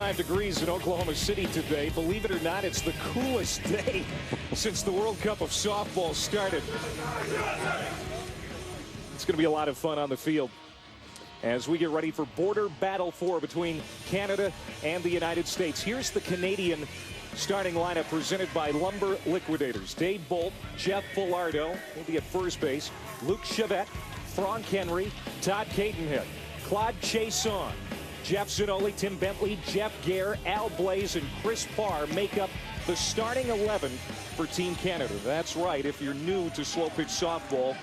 75 degrees in Oklahoma City today. Believe it or not, it's the coolest day since the World Cup of softball started. It's going to be a lot of fun on the field as we get ready for Border Battle 4 between Canada and the United States. Here's the Canadian starting lineup presented by Lumber Liquidators. Dave Bolt, Jeff Fullardo, will be at first base. Luke Chevette, Frank Henry, Todd Cadenhead, Claude Chason, Jeff Zanoli, Tim Bentley, Jeff Gare, Al Blaze, and Chris Parr make up the starting 11 for Team Canada. That's right, if you're new to slow-pitch softball,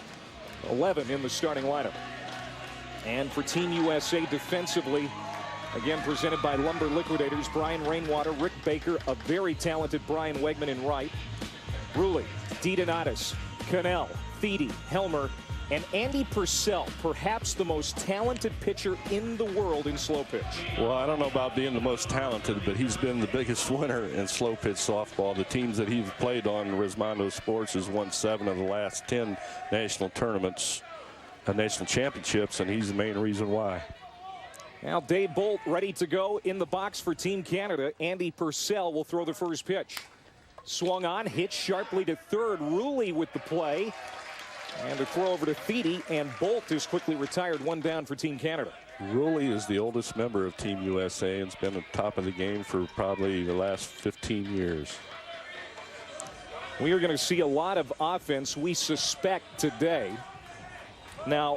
11 in the starting lineup. And for Team USA defensively, again presented by Lumber Liquidators, Brian Rainwater, Rick Baker, a very talented Brian Wegman in right, Rulli, DiDonatis, Cannell, Feedy, Helmer, and Andy Purcell, perhaps the most talented pitcher in the world in slow pitch. Well, I don't know about being the most talented, but he's been the biggest winner in slow pitch softball. The teams that he's played on, Rismondo Sports, has won 7 of the last 10 national tournaments, national championships, and he's the main reason why. Now Dave Bolt ready to go in the box for Team Canada. Andy Purcell will throw the first pitch. Swung on, hit sharply to third. Rulli with the play. And a throw over to Feedy, and Bolt is quickly retired. One down for Team Canada. Rulli is the oldest member of Team USA and has been at the top of the game for probably the last 15 years. We are going to see a lot of offense, we suspect, today. Now,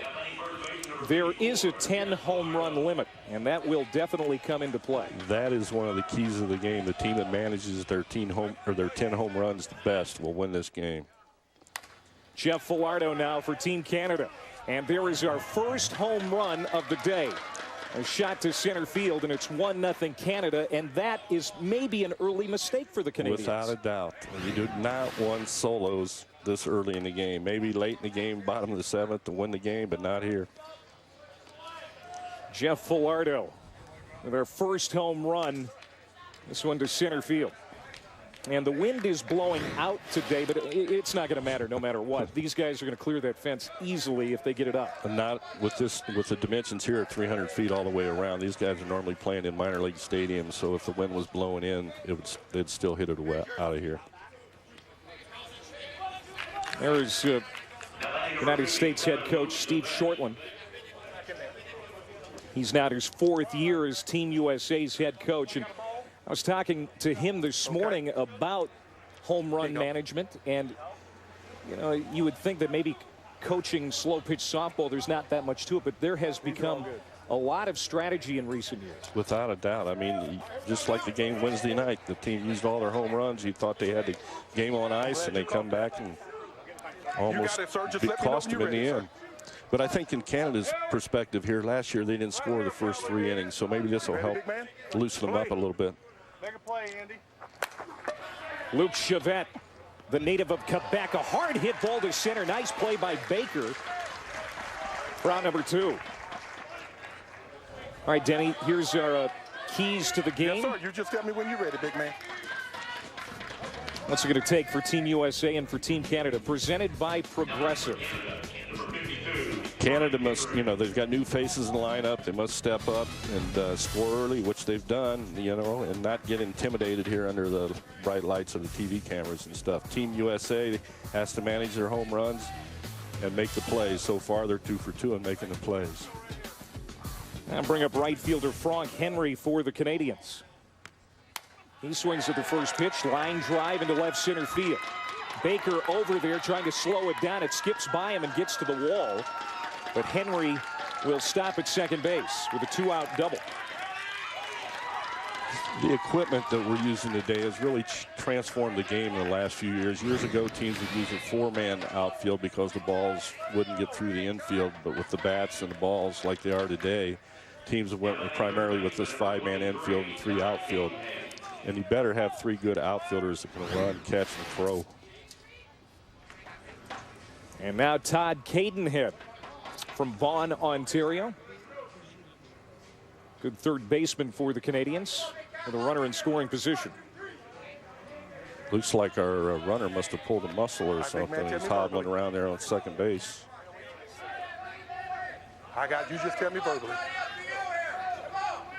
there is a 10 home run limit, and that will definitely come into play. That is one of the keys of the game. The team that manages their 10 home runs the best will win this game. Jeff Fullardo now for Team Canada. And there is our first home run of the day. A shot to center field, and it's 1-0 Canada, and that is maybe an early mistake for the Canadians. Without a doubt. You do not want solos this early in the game. Maybe late in the game, bottom of the 7th to win the game, but not here. Jeff Fullardo with our first home run. This one to center field. And the wind is blowing out today, but it's not going to matter no matter what. These guys are going to clear that fence easily if they get it up. And not with the dimensions here at 300 feet all the way around. These guys are normally playing in minor league stadiums, so if the wind was blowing in, they'd still hit it out of here. There is United States head coach Steve Shortland. He's now his 4th year as Team USA's head coach. And I was talking to him this morning about home run management, and you would think that maybe coaching slow pitch softball, there's not that much to it, but there has become a lot of strategy in recent years. Without a doubt. I mean, just like the game Wednesday night, the team used all their home runs. You thought they had the game on ice, and they come back and almost cost them in the end. But I think in Canada's perspective here, last year they didn't score the first 3 innings, so maybe this will help loosen them up a little bit. Make a play, Andy. Luke Chevette, the native of Quebec, a hard hit ball to center. Nice play by Baker. Round number 2. All right, Denny, here's our keys to the game. Yes, sir. You just tell me when you're ready, big man. What's it going to take for Team USA and for Team Canada? Presented by Progressive. Canada must, they've got new faces in the lineup. They must step up and score early, which they've done, and not get intimidated here under the bright lights of the TV cameras and stuff. Team USA has to manage their home runs and make the plays. So far, they're 2 for 2 in making the plays. And bring up right fielder Frank Henry for the Canadians. He swings at the first pitch, line drive into left center field. Baker over there trying to slow it down. It skips by him and gets to the wall. But Henry will stop at second base with a 2-out double. The equipment that we're using today has really transformed the game in the last few years. Years ago, teams would use a 4-man outfield because the balls wouldn't get through the infield. But with the bats and the balls like they are today, teams went primarily with this 5-man infield and 3 outfield. And you better have 3 good outfielders that can run, catch, and throw. And now Todd Cadenhead from Vaughan, Ontario. Good third baseman for the Canadians with a runner in scoring position. Looks like our runner must have pulled a muscle or something. He's hobbling around there on second base. I got you. Just tell me verbally.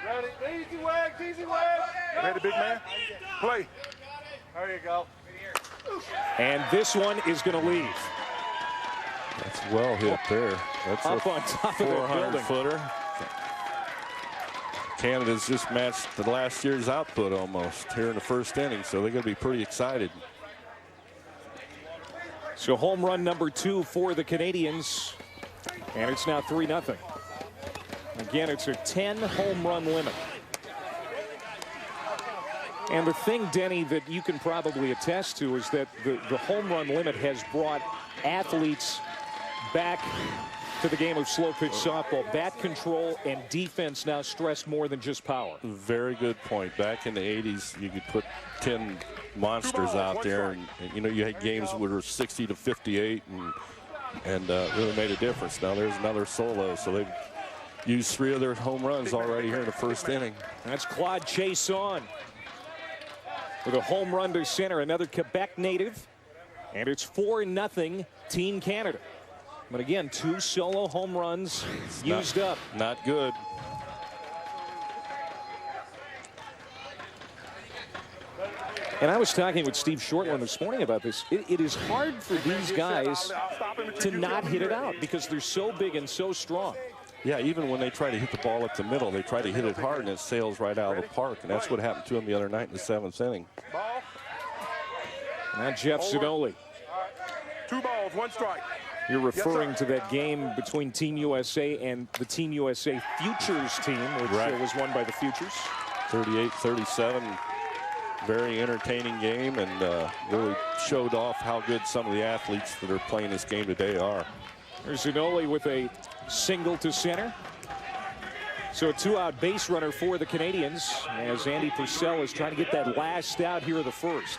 Ready? Easy wags, easy wags. Ready, big man? Play. There you go. And this one is going to leave. That's well hit there. That's up on top of the building. 400-footer. Canada's just matched the last year's output almost here in the first inning, so they're going to be pretty excited. So home run number 2 for the Canadians, and it's now 3-0. Again, it's a 10 home run limit. And the thing, Denny, that you can probably attest to is that the home run limit has brought athletes back to the game of slow pitch softball. Bat control and defense now stressed more than just power. Very good point. Back in the 80s, you could put 10 monsters out there, and you know, you had games that were 60 to 58 and really made a difference. Now there's another solo, so they've used 3 of their home runs already here in the first inning. That's Claude Chason with a home run to center, another Quebec native, and it's 4-0 Team Canada. But again, 2 solo home runs used up. Not good. And I was talking with Steve Shortland this morning about this. It is hard for these guys to not hit it out because they're so big and so strong. Yeah, even when they try to hit the ball up the middle, they try to hit it hard and it sails right out of the park. And that's what happened to him the other night in the 7th inning. Now Jeff Zinoli. 2 balls, 1 strike. You're referring to that game between Team USA and the Team USA Futures team, which was won by the Futures. 38-37. Very entertaining game, and really showed off how good some of the athletes that are playing this game today are. There's Zinoli with a single to center. So a 2-out base runner for the Canadians as Andy Purcell is trying to get that last out here of the first.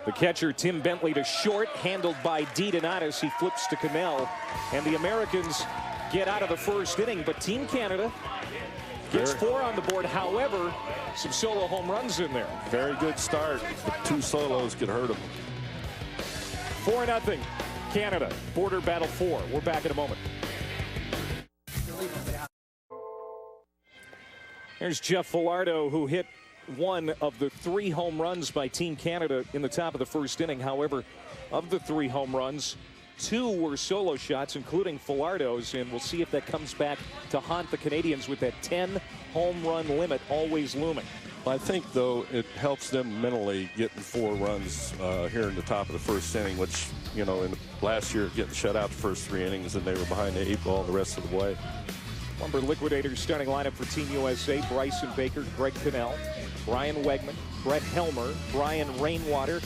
The catcher, Tim Bentley, to short, handled by DeDonatis. He flips to Cannell, and the Americans get out of the first inning, but Team Canada gets 4 on the board. However, some solo home runs in there. Very good start, but 2 solos could hurt them. 4-0 Canada. Border Battle 4. We're back in a moment. Here's Jeff Filardo, who hit 1 of the 3 home runs by Team Canada in the top of the first inning. However, of the 3 home runs, 2 were solo shots, including Filardo's, and we'll see if that comes back to haunt the Canadians with that 10 home run limit always looming. I think, though, it helps them mentally getting 4 runs here in the top of the first inning, which, you know, in the last year getting shut out the first 3 innings and they were behind the 8 ball the rest of the way. Lumber Liquidators starting lineup for Team USA: Bryson Baker, Greg Cannell, Brian Wegman, Brett Helmer, Brian Rainwater,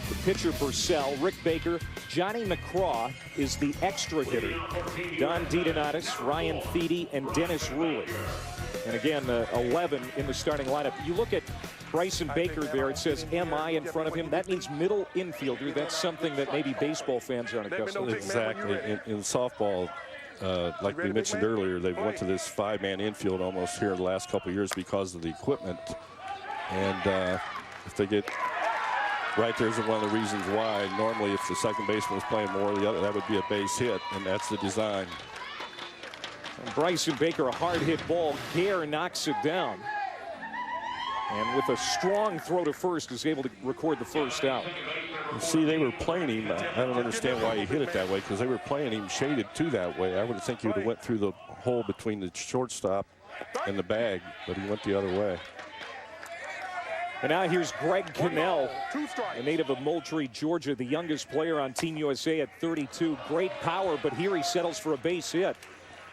the pitcher Purcell, Rick Baker, Johnny McCraw is the extra hitter, Don DeDonatis, Ryan Feedy, and Dennis Ruley. And again, 11 in the starting lineup. You look at Bryson Baker there, it says MI in front of him. That means middle infielder. That's something that maybe baseball fans aren't accustomed to. Exactly. In softball, like we mentioned earlier, they went to this 5-man infield almost here in the last couple of years because of the equipment. And if they get right, there's one of the reasons why. Normally, if the second baseman was playing more, the other, that would be a base hit, and that's the design. And Bryson Baker, a hard hit ball. Gare knocks it down. And with a strong throw to first, is able to record the first out. You see, they were playing him. I don't understand why he hit it that way, because they were playing him shaded to that way. I would think he would have went through the hole between the shortstop and the bag, but he went the other way. And now here's Greg Cannell, a native of Moultrie, Georgia, the youngest player on Team USA at 32. Great power, but here he settles for a base hit.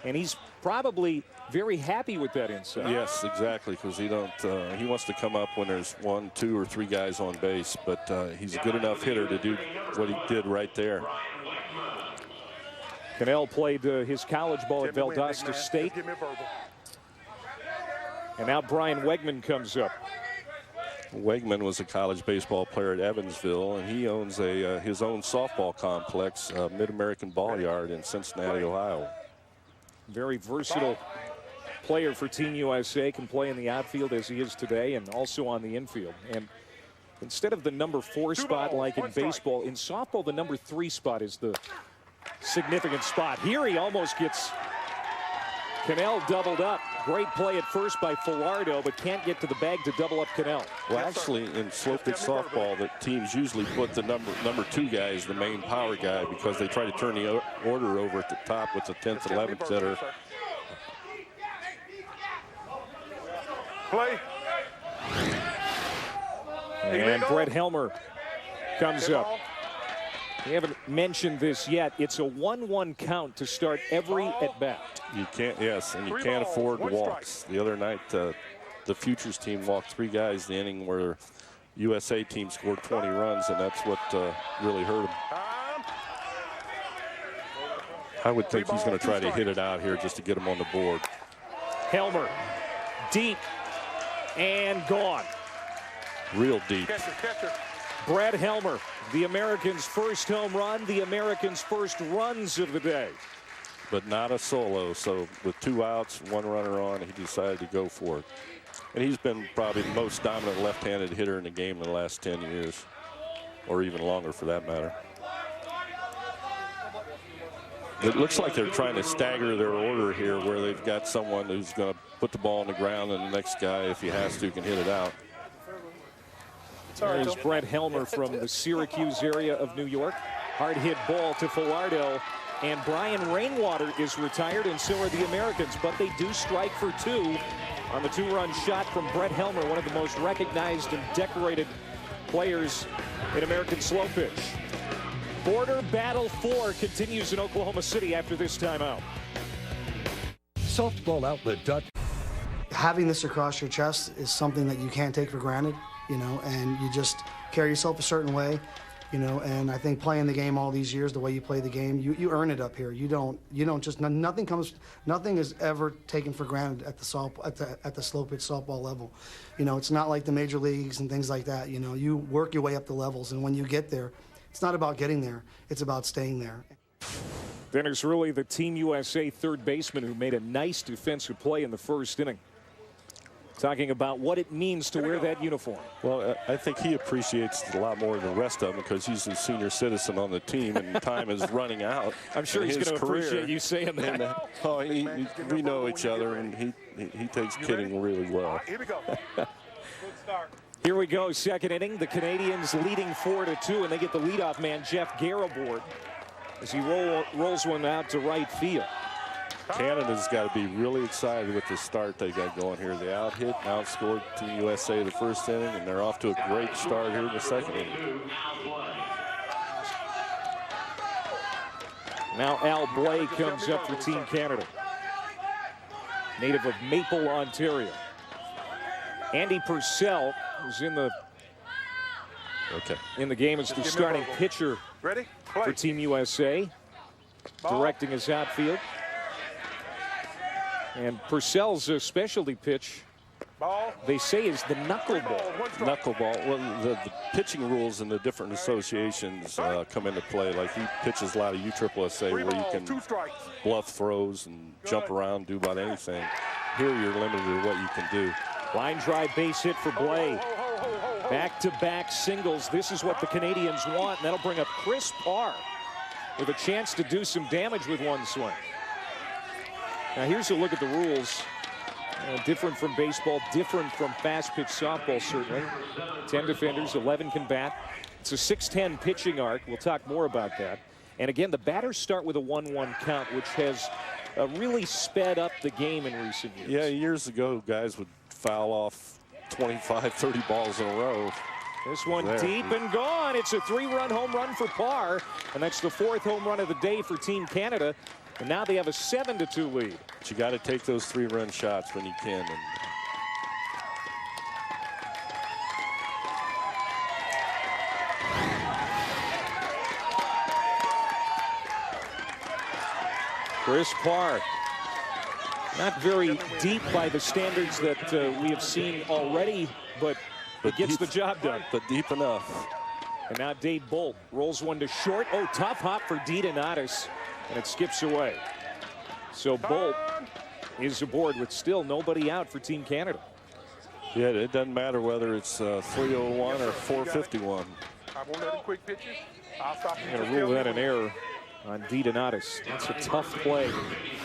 And he's probably very happy with that inside. Yes, exactly, because he wants to come up when there's 1, 2, or 3 guys on base, but he's a good enough hitter to do what he did right there. Cannell played his college ball at Valdosta State. And now Brian Wegman comes up. Wegman was a college baseball player at Evansville, and he owns his own softball complex, Mid-American Ball Yard in Cincinnati, Ohio. Very versatile player for Team USA, can play in the outfield as he is today and also on the infield. And instead of the number 4 spot like in baseball, in softball the number 3 spot is the significant spot. Here he almost gets Cannell doubled up. Great play at first by Falardo, but can't get to the bag to double up Cannell. Well, actually, in Slopitch softball, the teams usually put the number 2 guy as the main power guy because they try to turn the order over at the top with the 10th, 11th hitter. Play. And Brett Helmer comes up. We haven't mentioned this yet. It's a 1-1 count to start every at-bat. You can't, yes, and you can't afford walks. The other night, the Futures team walked 3 guys the inning where USA team scored 20 runs, and that's what really hurt him. I would think he's going to try to hit it out here just to get him on the board. Helmer, deep, and gone. Real deep. Catcher. Brad Helmer, the Americans' first home run, the Americans' first runs of the day. But not a solo, so with 2 outs, 1 runner on, he decided to go for it. And he's been probably the most dominant left-handed hitter in the game in the last 10 years, or even longer for that matter. It looks like they're trying to stagger their order here, where they've got someone who's going to put the ball on the ground, and the next guy, if he has to, can hit it out. There's Brett Helmer from the Syracuse area of New York. Hard hit ball to Falardo. And Brian Rainwater is retired, and so are the Americans. But they do strike for 2 on the 2-run shot from Brett Helmer, one of the most recognized and decorated players in American Slopitch. Border Battle 4 continues in Oklahoma City after this timeout. Softball Outlet. Having this across your chest is something that you can't take for granted, you know, and you just carry yourself a certain way, you know, and I think playing the game all these years, the way you play the game, you earn it up here. You don't just, nothing is ever taken for granted at the Slopitch softball level. You know, it's not like the major leagues and things like that. You know, you work your way up the levels, and when you get there, it's not about getting there, it's about staying there. Then it's really the Team USA third baseman who made a nice defensive play in the first inning. Talking about what it means to wear that uniform. Well, I think he appreciates it a lot more than the rest of them because he's a senior citizen on the team and time is running out. I'm sure he's going to appreciate you saying that. And, we know each other, and he takes kidding really well. Here we go. Good start. Here we go, second inning. The Canadians leading 4-2, and they get the leadoff man, Jeff Gare, aboard as he rolls one out to right field. Canada's got to be really excited with the start they got going here. They out-hit and outscored Team USA the first inning, and they're off to a great start here in the second inning. Now Al Blay comes up for Team Canada. Native of Maple, Ontario. Andy Purcell is in the game as the starting pitcher for Team USA, directing his outfield. And Purcell's specialty pitch, they say, is the knuckleball. Knuckleball. Well, the pitching rules in the different associations come into play. Like he pitches a lot of USSSA where you can bluff throws and jump around, do about anything. Here you're limited to what you can do. Line drive base hit for Blay. Back-to-back singles. This is what the Canadians want, and that'll bring up Chris Parr with a chance to do some damage with one swing. Now here's a look at the rules. Different from baseball, different from fast-pitch softball, certainly. 10 defenders, 11 can bat. It's a 6-10 pitching arc. We'll talk more about that. And again, the batters start with a 1-1 count, which has really sped up the game in recent years. Yeah, years ago, guys would foul off 25, 30 balls in a row. This one deep and gone. It's a 3-run home run for Parr, and that's the 4th home run of the day for Team Canada. And now they have a 7-2 lead. But you got to take those 3-run shots when you can. And Chris Parr, not very deep by the standards that we have seen already, but it gets the job done. But deep enough. And now Dade Bolt rolls one to short. Oh, tough hop for D. Donatus, and it skips away. So Bolt is aboard with still nobody out for Team Canada. Yeah, it doesn't matter whether it's 301 or 451. I won't let him quick pitches. I'll stop I'm going to rule that an error. on DiDonatis. That's a tough play.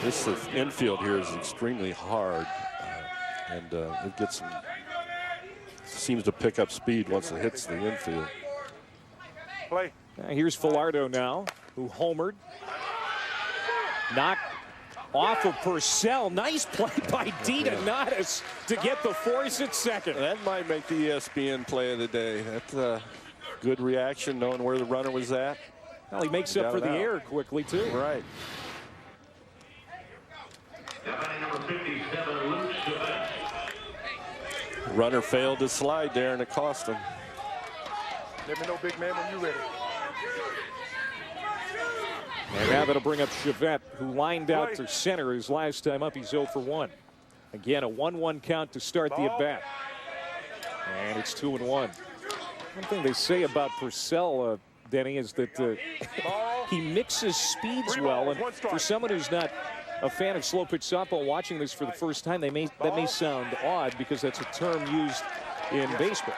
This infield here is extremely hard, and it gets some, seems to pick up speed once it hits the infield. Play. Now here's Falardo now, who homered. Knocked off of Purcell. Nice play by DiDonatis to get the force at second. That might make the ESPN play of the day. That's a good reaction, knowing where the runner was at. Well, he makes up for the error quickly, too. Right. Runner failed to slide there, and it cost him. Let me know, big man, when you're ready. And now that'll bring up Chevette, who lined out to center his last time up. He's 0 for 1. Again, a 1-1 count to start the at-bat. And it's 2-1. One thing they say about Purcell, Denny, is that he mixes speeds well. And for someone who's not a fan of slow-pitch softball watching this for the first time, that may sound odd because that's a term used in baseball.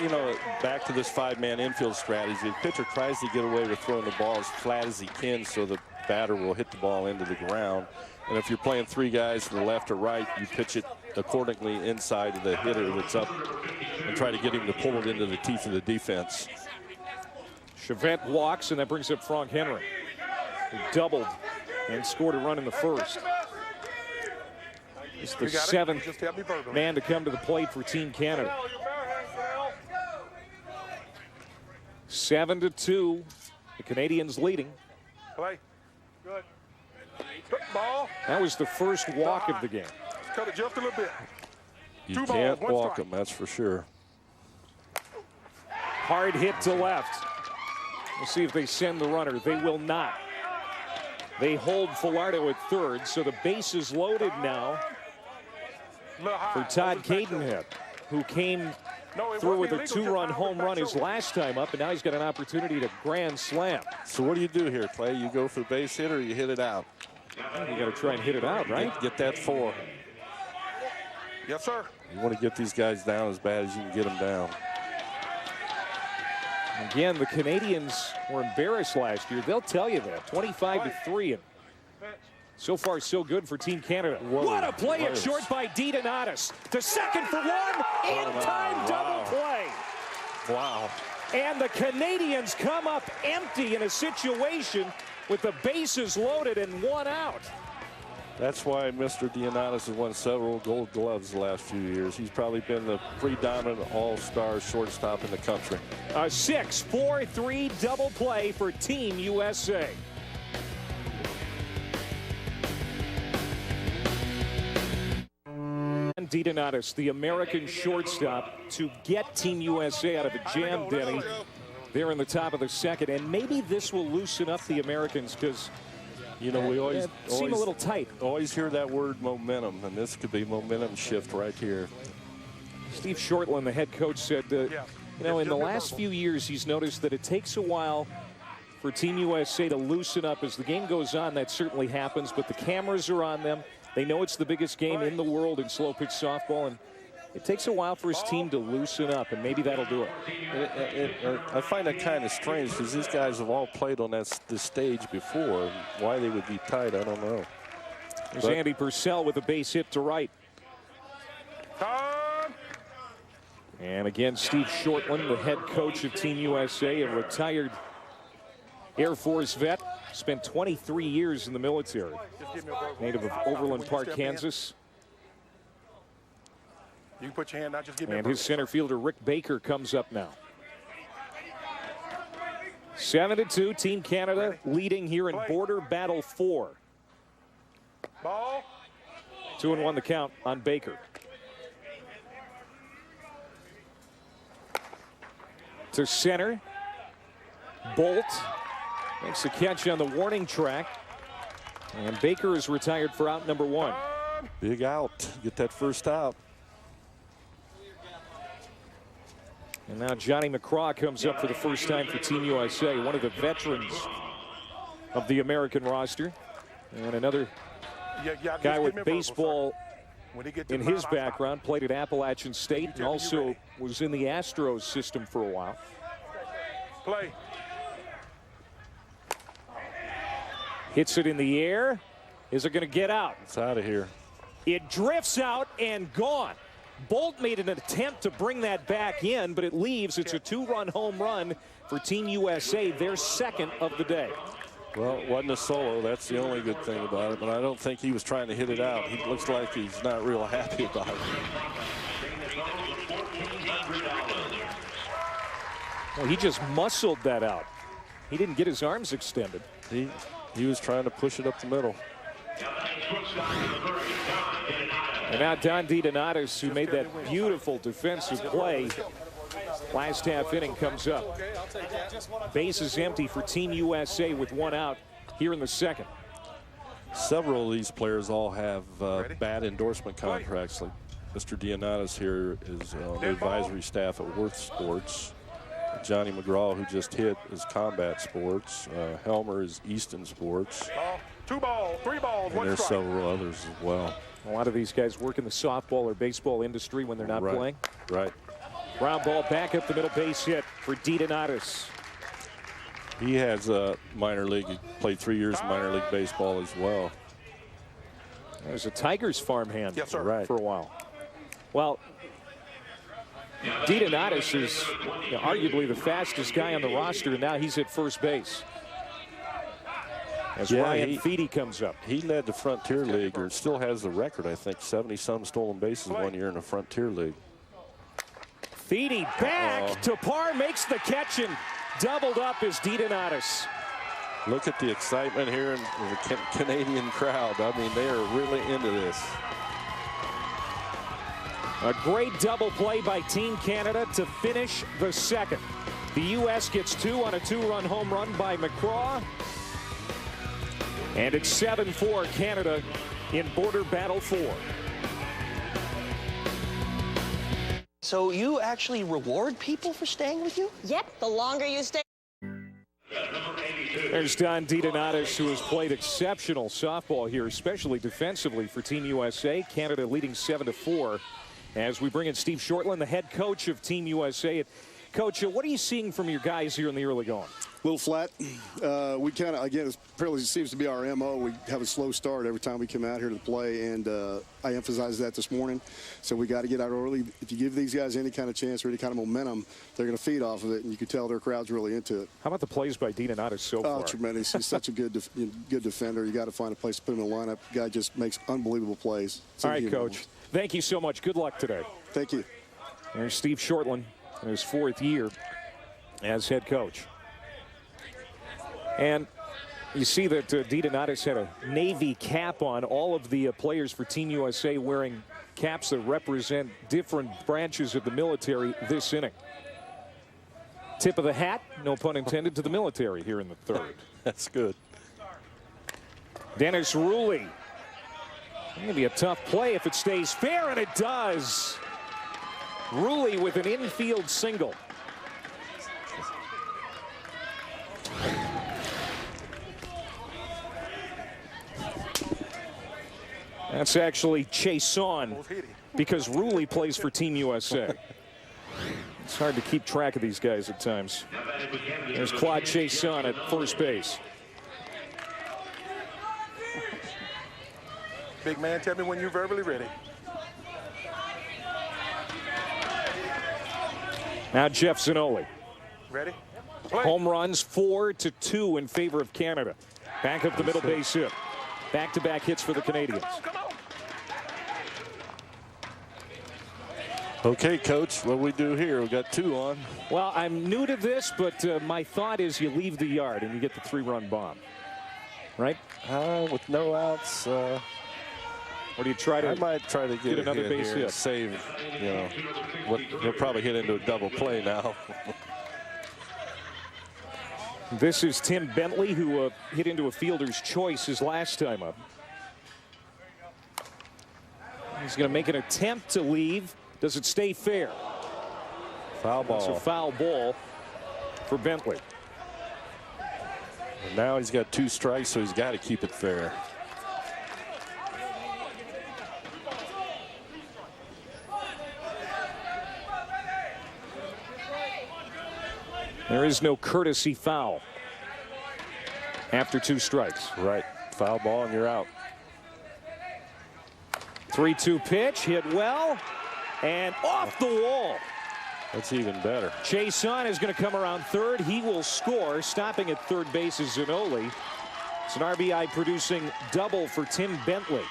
You know, back to this 5-man infield strategy, the pitcher tries to get away with throwing the ball as flat as he can so the batter will hit the ball into the ground. And if you're playing 3 guys to the left or right, you pitch it accordingly inside of the hitter that's up and try to get him to pull it into the teeth of the defense. Chevette walks, and that brings up Frank Henry, who doubled and scored a run in the first. It's the 7th man to come to the plate for Team Canada. 7-2, the Canadians leading. Play. Good. Ball. That was the first walk of the game. Cut it just a little bit. You can't walk him, that's for sure. Hard hit to left. We'll see if they send the runner. They will not. They hold Falardo at third, so the base is loaded now for Todd Cadenhead, who came through with a 2-run home run his last time up, and now he's got an opportunity to grand slam. So what do you do here, Clay? You go for the base hit or you hit it out? You got to try and hit it out, right? Get that 4. Yes, sir. You want to get these guys down as bad as you can get them down. Again, the Canadians were embarrassed last year. They'll tell you that. 25-3, and so far so good for Team Canada. What a play at short by DiDonatis. To second for 1. In-time double play. Wow. And the Canadians come up empty in a situation with the bases loaded and 1 out. That's why Mr. DiDonatis has won several Gold Gloves the last few years. He's probably been the predominant all-star shortstop in the country. A 6-4-3 double play for Team USA. DiDonatis, the American shortstop, to get Team USA out of a jam, Denny. They're in the top of the second, and maybe this will loosen up the Americans because, you know, we always seem a little tight. Always hear that word momentum, and this could be momentum shift right here. Steve Shortland, the head coach, said that, you know, in the last few years, he's noticed that it takes a while for Team USA to loosen up. As the game goes on, that certainly happens, but the cameras are on them. They know it's the biggest game in the world in slow-pitch softball, and it takes a while for his team to loosen up, and maybe that'll do it. I find that kind of strange because these guys have all played on this stage before. Why they would be tight, I don't know. There's Andy Purcell with a base hit to right. And again, Steve Shortland, the head coach of Team USA, a retired Air Force vet, spent 23 years in the military. Native of Overland Park, Kansas. You can put your hand out, just give me. And his center fielder, Rick Baker, comes up now. 7-2, Team Canada leading here in Border Battle 4. Ball. 2-1 the count on Baker. To center. Bolt makes a catch on the warning track. And Baker is retired for out number 1. Big out. Get that first out. And now Johnny McCraw comes up for the first time for Team USA, one of the veterans of the American roster. And another guy with baseball in his background, played at Appalachian State and also was in the Astros system for a while. Play. Hits it in the air. Is it going to get out? It's out of here. It drifts out and gone. Bolt made an attempt to bring that back in, but it leaves. It's a 2-run home run for Team USA, their second of the day. Well, it wasn't a solo. That's the only good thing about it. But I don't think he was trying to hit it out. He looks like he's not real happy about it. Well, he just muscled that out. He didn't get his arms extended. He was trying to push it up the middle. And now Don DiDonatis, who made that beautiful defensive play last half inning, comes up. Base is empty for Team USA with 1 out here in the second. Several of these players all have bad endorsement contracts. Like Mr. DiDonatis here is on the advisory staff at Worth Sports. Johnny McGraw, who just hit, is Combat Sports. Helmer is Easton Sports. 2 balls, 3 balls, and 1 there's strike. several others as well. A lot of these guys work in the softball or baseball industry when they're not playing. Right. Ground ball back up the middle, base hit for DiDonatis. He has a minor league. He played 3 years in minor league baseball as well. He was a Tigers farmhand for a while. Well, DiDonatis is arguably the fastest guy on the roster, and now he's at first base. As Ryan Feedy comes up. He led the Frontier League, or still has the record, I think, 70-some stolen bases 1 year in the Frontier League. Feedy back to Parr, makes the catch, and doubled up is DiDonatis. Look at the excitement here in the Canadian crowd. I mean, they are really into this. A great double play by Team Canada to finish the second. The U.S. gets 2 on a 2-run home run by McCraw. And it's 7-4 Canada in Border Battle 4. So you actually reward people for staying with you? Yep, the longer you stay. There's Don DiDonatis, who has played exceptional softball here, especially defensively for Team USA. Canada leading 7-4. As we bring in Steve Shortland, the head coach of Team USA. Coach, what are you seeing from your guys here in the early going? A little flat. We kind of, again, it seems to be our MO. We have a slow start every time we come out here to play, and I emphasized that this morning. So we got to get out early. If you give these guys any kind of chance or any kind of momentum, they're going to feed off of it, and you can tell their crowd's really into it. How about the plays by DiDonatis so far? Oh, tremendous. He's such a good defender. You got to find a place to put him in the lineup. The guy just makes unbelievable plays. All right, Coach. Thank you so much. Good luck today. Thank you. There's Steve Shortland in his 4th year as head coach. And you see that DiDonatis had a Navy cap on. All of the players for Team USA wearing caps that represent different branches of the military this inning. Tip of the hat, no pun intended, to the military here in the third. That's good. Dennis Rulli. Going to be a tough play if it stays fair, and it does. Rulli with an infield single. That's actually Chason, because Rulli plays for Team USA. It's hard to keep track of these guys at times. There's Claude Chason at first base. Big man, tell me when you're verbally ready. Now Jeff Zanoli. Ready? Play. Home runs 4-2 in favor of Canada. Back up the middle base hit. Back-to-back hits for the Canadians. Come on. Okay, Coach, what we do here? We got 2 on. Well, I'm new to this, but my thought is you leave the yard and you get the 3-run bomb. Right? With no outs. Or do you try to? I might try to get another base hit. Save, you know, he'll probably hit into a double play now. This is Tim Bentley, who hit into a fielder's choice his last time up. He's going to make an attempt to leave. Does it stay fair? Foul ball. It's a foul ball for Bentley. And now he's got 2 strikes, so he's got to keep it fair. There is no courtesy foul after 2 strikes. Right. Foul ball and you're out. 3-2 pitch, hit well, and off the wall. That's even better. Chason is going to come around third. He will score. Stopping at third base is Zanoli. It's an RBI producing double for Tim Bentley.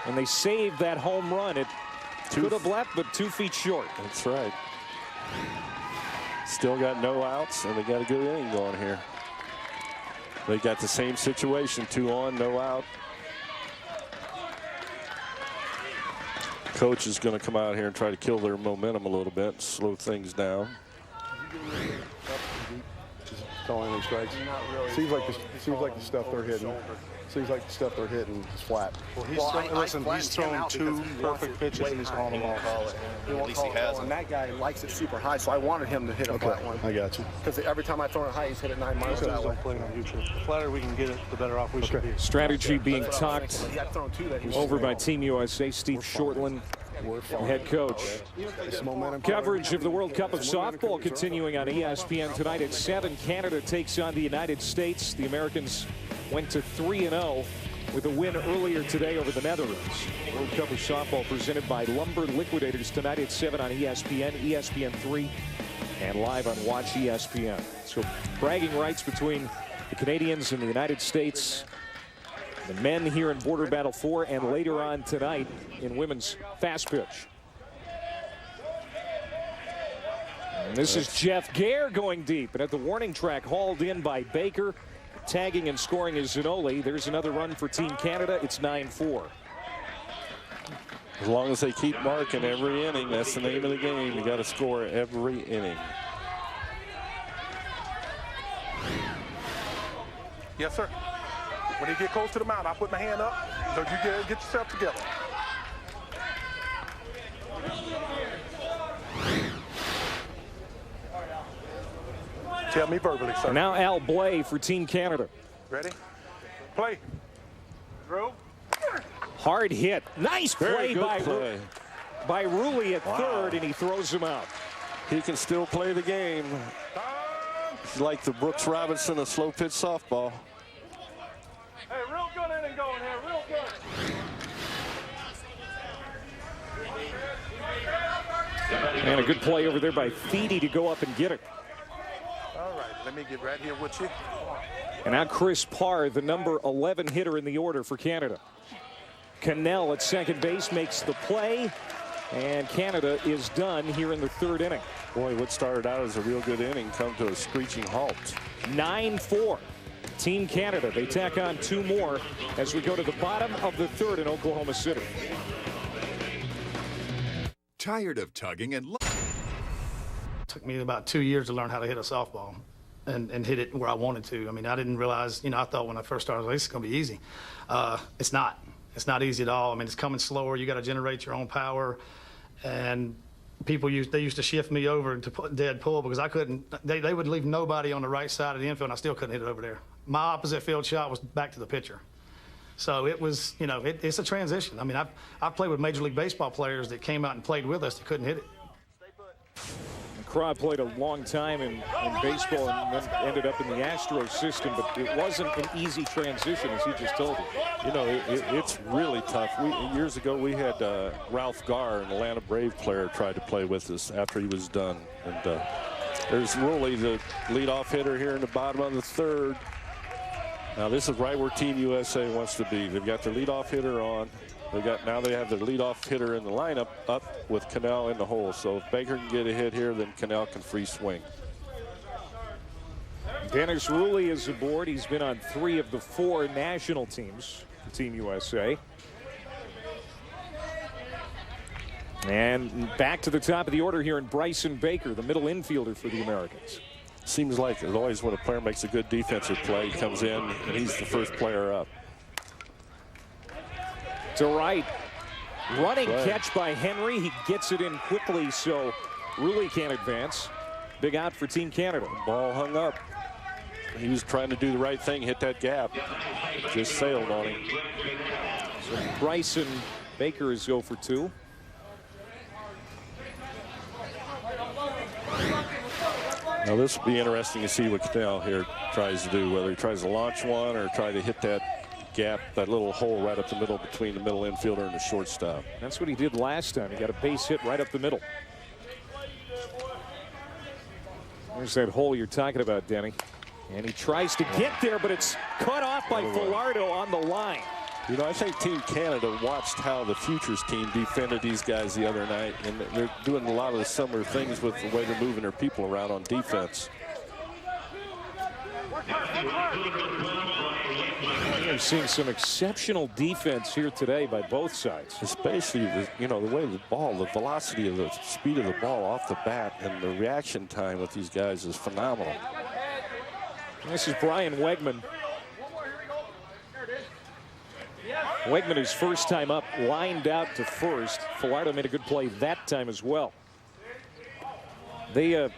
And they saved that home run. It could have left, but 2 feet short. That's right. Still got no outs, and they got a good inning going here. They got the same situation, 2 on, no out. Coach is going to come out here and try to kill their momentum a little bit, slow things down. Just throwing any strikes. Seems like the stuff they're hitting. Seems like the stuff they're hitting is flat. Well, he's thrown 2 perfect pitches and he's calling them off. At least he has. And that guy likes it super high, so I wanted him to hit a flat one. I got you. Because every time I throw it high, he's hit it 9 miles an hour. Playing on YouTube. The flatter we can get it, the better off we should be. Strategy being talked over by Team USA. Steve Shortland, head coach. Coverage of the World Cup of Softball continuing on ESPN tonight at 7. Canada takes on the United States. The Americans went to 3-0 with a win earlier today over the Netherlands. World Cup of Softball presented by Lumber Liquidators tonight at 7 on ESPN, ESPN3, and live on Watch ESPN. So bragging rights between the Canadians and the United States. The men here in Border Battle 4 and later on tonight in women's fast pitch. And this is Jeff Gare going deep, and at the warning track hauled in by Baker. Tagging and scoring is Zanoli. There's another run for Team Canada. It's 9-4. As long as they keep marking every inning, that's the name of the game. You got to score every inning. Yes, sir. When you get close to the mound, I put my hand up so you get yourself together. Tell me verbally, sir. And now Al Blay for Team Canada. Ready? Play. Throw. Hard hit. Nice play by Rulli at third, and he throws him out. He can still play the game. He's like the Brooks Robinson of slow pitch softball. Hey, real good inning going here, real good. And a good play over there by Feedy to go up and get it. All right, let me get right here with you. And now Chris Parr, the number 11 hitter in the order for Canada. Cannell at second base makes the play, and Canada is done here in the 3rd inning. Boy, what started out as a real good inning come to a screeching halt. 9-4. Team Canada, they tack on 2 more as we go to the bottom of the 3rd in Oklahoma City. Tired of tugging and Took me about 2 years to learn how to hit a softball and hit it where I wanted to. I mean, I didn't realize, I thought when I first started, this is going to be easy. It's not. It's not easy at all. I mean, it's coming slower. You got to generate your own power. And they used to shift me over to dead pull because I couldn't. They would leave nobody on the right side of the infield, and I still couldn't hit it over there. My opposite field shot was back to the pitcher. So it was, it's a transition. I mean, I've played with Major League Baseball players that came out and played with us that couldn't hit it. Craw played a long time in baseball and then ended up in the Astros system, but it wasn't an easy transition, as he just told you. It's really tough. Years ago, we had Ralph Garr, an Atlanta Brave player, tried to play with us after he was done. And there's Rulli, the leadoff hitter here in the bottom of the 3rd. Now, this is right where Team USA wants to be. They've got their leadoff hitter on. Now they have their leadoff hitter in the lineup up with Cannell in the hole. So if Baker can get a hit here, then Cannell can free swing. Dennis Rulli is aboard. He's been on 3 of the 4 national teams for Team USA. And back to the top of the order here in Bryson Baker, the middle infielder for the Americans. Seems like it's always when a player makes a good defensive play, he comes in and he's the first player up. To right. Running catch by Henry. He gets it in quickly, so Rulli can't advance. Big out for Team Canada. Ball hung up. He was trying to do the right thing, hit that gap. Just sailed on him. So Bryson Baker is 0 for 2. Now this will be interesting to see what Cannell here tries to do, whether he tries to launch one or try to hit that gap, that little hole right up the middle between the middle infielder and the shortstop. That's what he did last time. He got a base hit right up the middle. There's that hole you're talking about, Denny. And he tries to get there, but it's cut off by Falardo on the line. You know, I think Team Canada watched how the Futures team defended these guys the other night, and they're doing a lot of the similar things with the way they're moving their people around on defense. We're seeing some exceptional defense here today by both sides. Especially, the way the ball, the velocity of the speed of the ball off the bat, and the reaction time with these guys is phenomenal. This is Brian Wegman. Wegman, his first time up, lined out to first. Falardo made a good play that time as well. They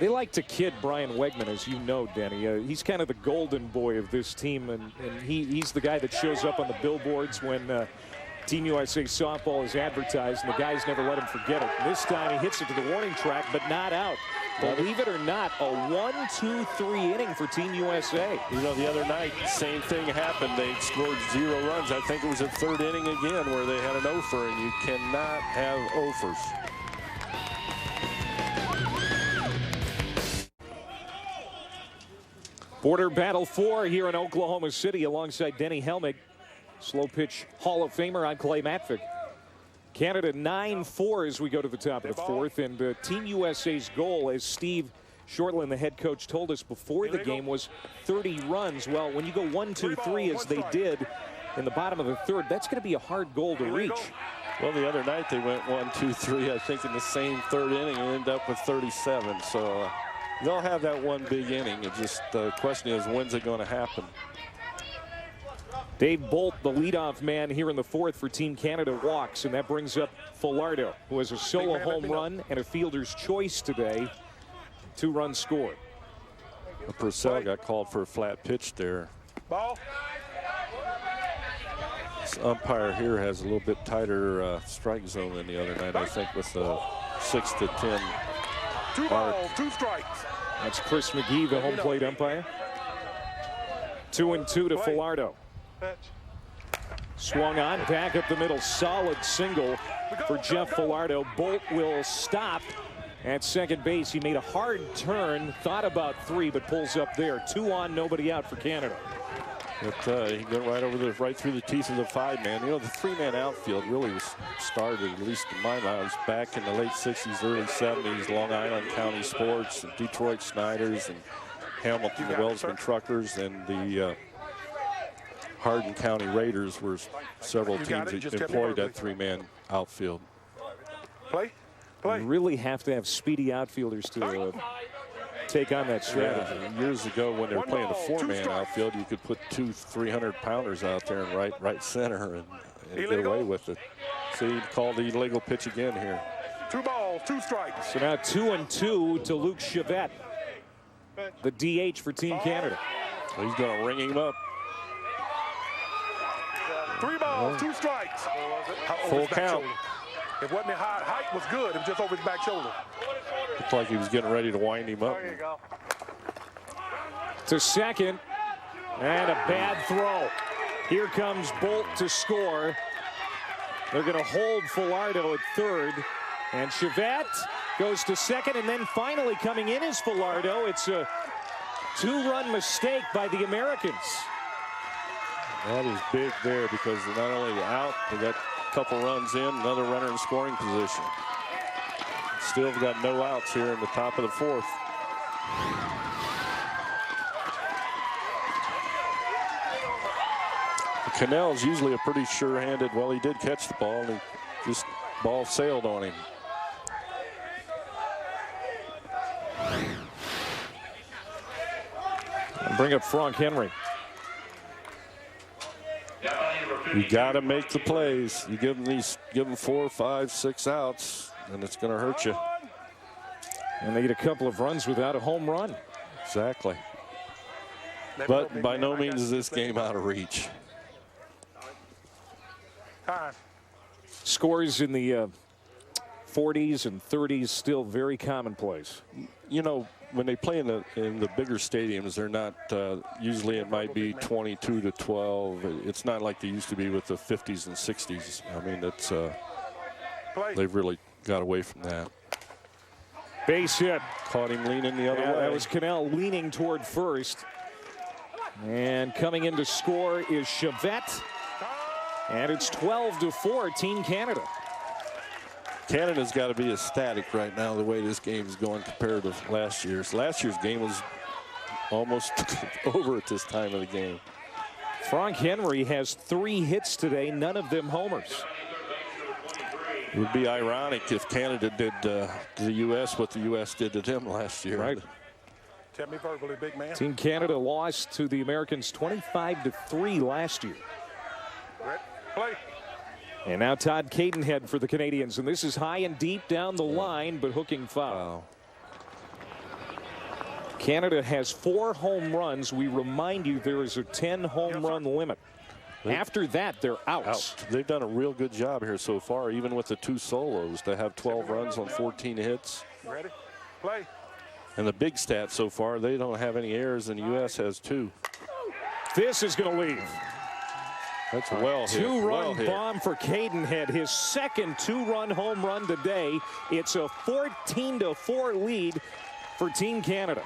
like to kid Brian Wegman, as you know, Danny. He's kind of the golden boy of this team, and he's the guy that shows up on the billboards when Team USA softball is advertised, and the guys never let him forget it. This time he hits it to the warning track, but not out. Believe it or not, a 1-2-3 inning for Team USA. You know, the other night, same thing happened. They scored 0 runs. I think it was the third inning again where they had an offer, and you cannot have offers. Border Battle 4 here in Oklahoma City alongside Denny Helmick, Slopitch Hall of Famer on Clay Matvick. Canada 9-4 as we go to the top of the fourth, and Team USA's goal, as Steve Shortland, the head coach, told us before the game, was 30 runs. Well, when you go 1-2-3 as they did in the bottom of the third, that's going to be a hard goal to reach. Well, the other night they went 1-2-3, I think, in the same third inning and ended up with 37. So they'll have that one big inning. It just the question is, when's it going to happen? Dave Bolt, the leadoff man here in the fourth for Team Canada, walks, and that brings up Falardo, who has a solo home run and a fielder's choice today. 2 runs scored. Purcell got called for a flat pitch there. Ball. This umpire here has a little bit tighter strike zone than the other night, I think, with the 6-10. 2 balls, 2 strikes. That's Chris McGee, the home plate umpire. 2-2 to Falardo. Swung on, back up the middle, solid single for Jeff Falardo. Bolt will stop at second base. He made a hard turn, thought about 3, but pulls up there. 2 on, nobody out for Canada. But he went right through the teeth of the 5-man. You know, the 3-man outfield really was started, at least in my mind, back in the late 60s, early 70s. Long Island County Sports, and Detroit Snyders, and Hamilton, the Wellsman Truckers, and the Hardin County Raiders were several teams that employed that 3-man outfield. Play. You really have to have speedy outfielders to take on that strategy. Yeah, years ago when they were playing the 4-man outfield, you could put 2 300-pounders out there in right center and get away with it. So he called the illegal pitch again here. 2 balls, 2 strikes. So now 2-2 to Luke Chevette, the DH for Team Canada. So he's going to ring him up. 3 balls, 2 strikes. Full count. It wasn't high. Height was good. It was just over his back shoulder. Looked like he was getting ready to wind him up. There you go. To second, and a bad throw. Here comes Bolt to score. They're going to hold Falardo at third, and Chevette goes to second, and then finally coming in is Falardo. It's a 2-run mistake by the Americans. That is big there because they're not only out, they got a couple runs in, another runner in scoring position. Still got no outs here in the top of the fourth. Cannell's usually a pretty sure-handed, well, he did catch the ball, and just ball sailed on him. Bring up Frank Henry. You got to make the plays. You give them 4, 5, 6 outs, and it's going to hurt you. And they get a couple of runs without a home run. Exactly. But by no means is this game out of reach. Scores in the 40s and 30s still very commonplace. You know, when they play in the bigger stadiums, they're not usually it might be 22-12. It's not like they used to be with the 50s and 60s. I mean, it's they've really got away from that. Base hit. Caught him leaning the other way. That was Cannell leaning toward first. And coming in to score is Chavette. And it's 12-4, Team Canada. Canada's got to be ecstatic right now the way this game is going compared to last year's. Last year's game was almost over at this time of the game. Frank Henry has 3 hits today, none of them homers. It would be ironic if Canada did to the U.S. what the U.S. did to them last year. Right. Tell me verbally, big man. Team Canada lost to the Americans 25-3 last year. Brett, play. And now Todd Cadenhead for the Canadians. And this is high and deep down the line, but hooking foul. Wow. Canada has 4 home runs. We remind you there is a 10 home run limit. After that, they're out. They've done a real good job here so far, even with the 2 solos, to have 12 runs on 14 hits. Ready? Play. And the big stat so far, they don't have any errors, and the U.S. has 2. This is going to leave. That's well hit. 2-run bomb for Cadenhead, his second 2-run home run today. It's a 14-4 lead for Team Canada.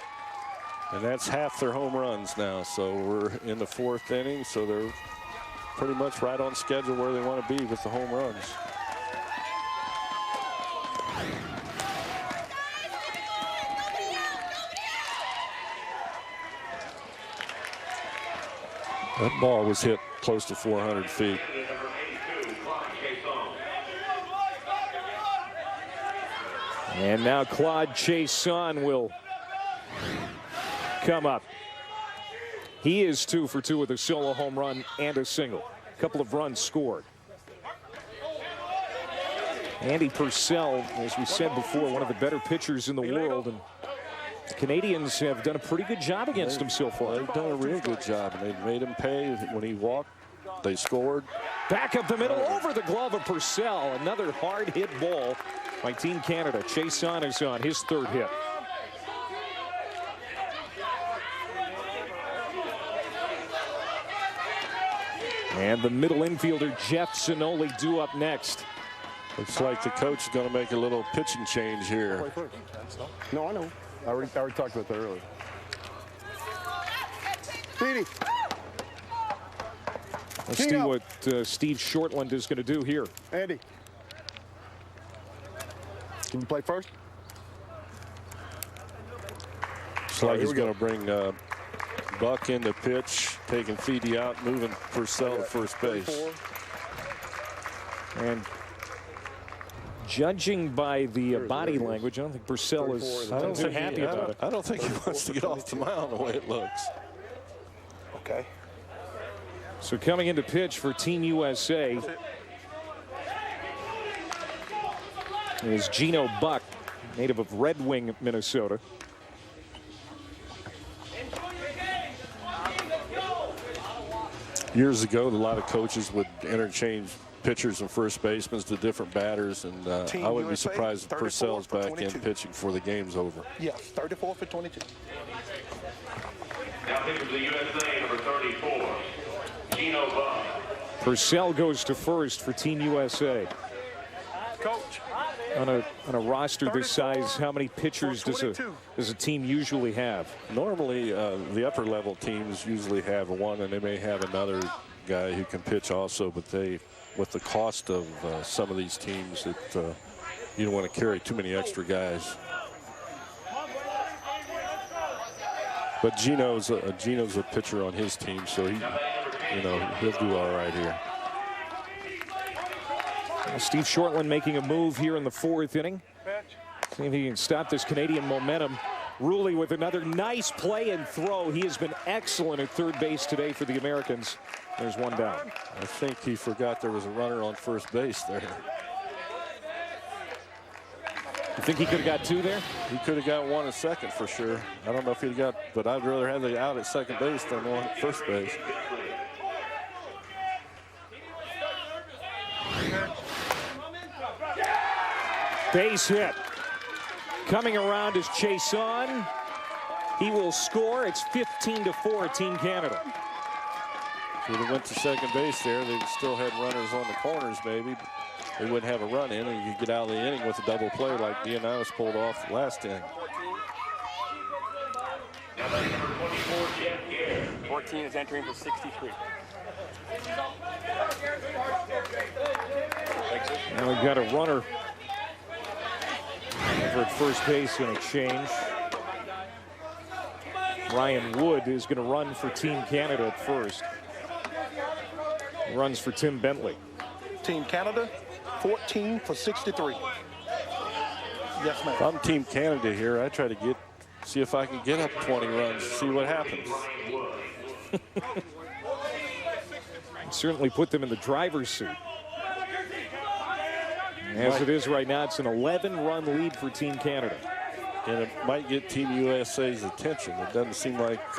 And that's half their home runs now. So we're in the 4th inning, so they're pretty much right on schedule where they want to be with the home runs. That ball was hit close to 400 feet. And now Claude Chason will come up. He is 2 for 2 with a solo home run and a single. A couple of runs scored. Andy Purcell, as we said before, one of the better pitchers in the world. And the Canadians have done a pretty good job against him so far. They've done a real good job, and they made him pay when he walked. They scored. Back up the middle over the glove of Purcell. Another hard hit ball by Team Canada. Chason is on his 3rd hit. And the middle infielder Jeff Sinoli due up next. Looks like the coach is going to make a little pitching change here. No, I know. I already talked about that earlier. Speedy. Let's see what Steve Shortland is going to do here. Andy. Can you play first? Looks like he's going to bring Buck in the pitch, taking Feedy out, moving Purcell to first base. And judging by the body language, I don't think Purcell is too happy about it. I don't think he wants to get off the mound the way it looks. Okay. So coming into pitch for Team USA is Gino Buck, native of Red Wing, Minnesota. Years ago, a lot of coaches would interchange pitchers and first basemen to different batters, and I wouldn't be surprised if Purcell's back in pitching before the game's over. Yes, 34 for 22. Now pitching for the USA, number 34, Gino Buck. Purcell goes to first for Team USA. Coach. On a roster this size, how many pitchers does a team usually have? Normally, the upper level teams usually have 1, and they may have another guy who can pitch also, but with the cost of some of these teams, you don't want to carry too many extra guys. But Gino's a pitcher on his team, so he'll do all right here. Steve Shortland making a move here in the 4th inning. See if he can stop this Canadian momentum. Ruley with another nice play and throw. He has been excellent at third base today for the Americans. There's one down. I think he forgot there was a runner on first base there. You think he could have got 2 there? He could have got 1 at second for sure. I don't know if he'd got, but I'd rather have the out at second base than 1 at first base. Base hit. Coming around is Chason. He will score. It's 15-4, Team Canada. If he'd have went to second base there, they'd still had runners on the corners, maybe. They wouldn't have a run in, and you could get out of the inning with a double play like Dionysus pulled off last inning. 14 is entering for 63. Now we've got a runner over at first base in a change. Ryan Wood is going to run for Team Canada at first. He runs for Tim Bentley. Team Canada, 14 for 63. Yes, ma'am. If I'm Team Canada here, I try to see if I can get up 20 runs, see what happens. Certainly put them in the driver's seat. As it is right now, it's an 11-run lead for Team Canada. And it might get Team USA's attention. It doesn't seem like,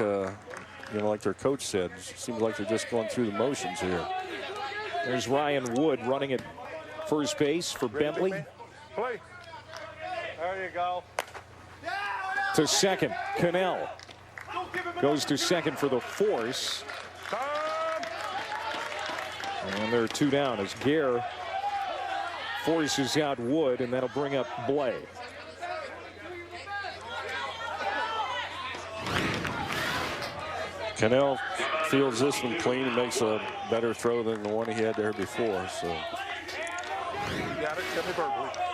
like their coach said, it seems like they're just going through the motions here. There's Ryan Wood running at first base for Bentley. Play. There you go. To second, Cannell goes to second for the force. And there are two down as Gare forces out Wood, and that'll bring up Blay. Cannell fields this one clean and makes a better throw than the one he had there before. So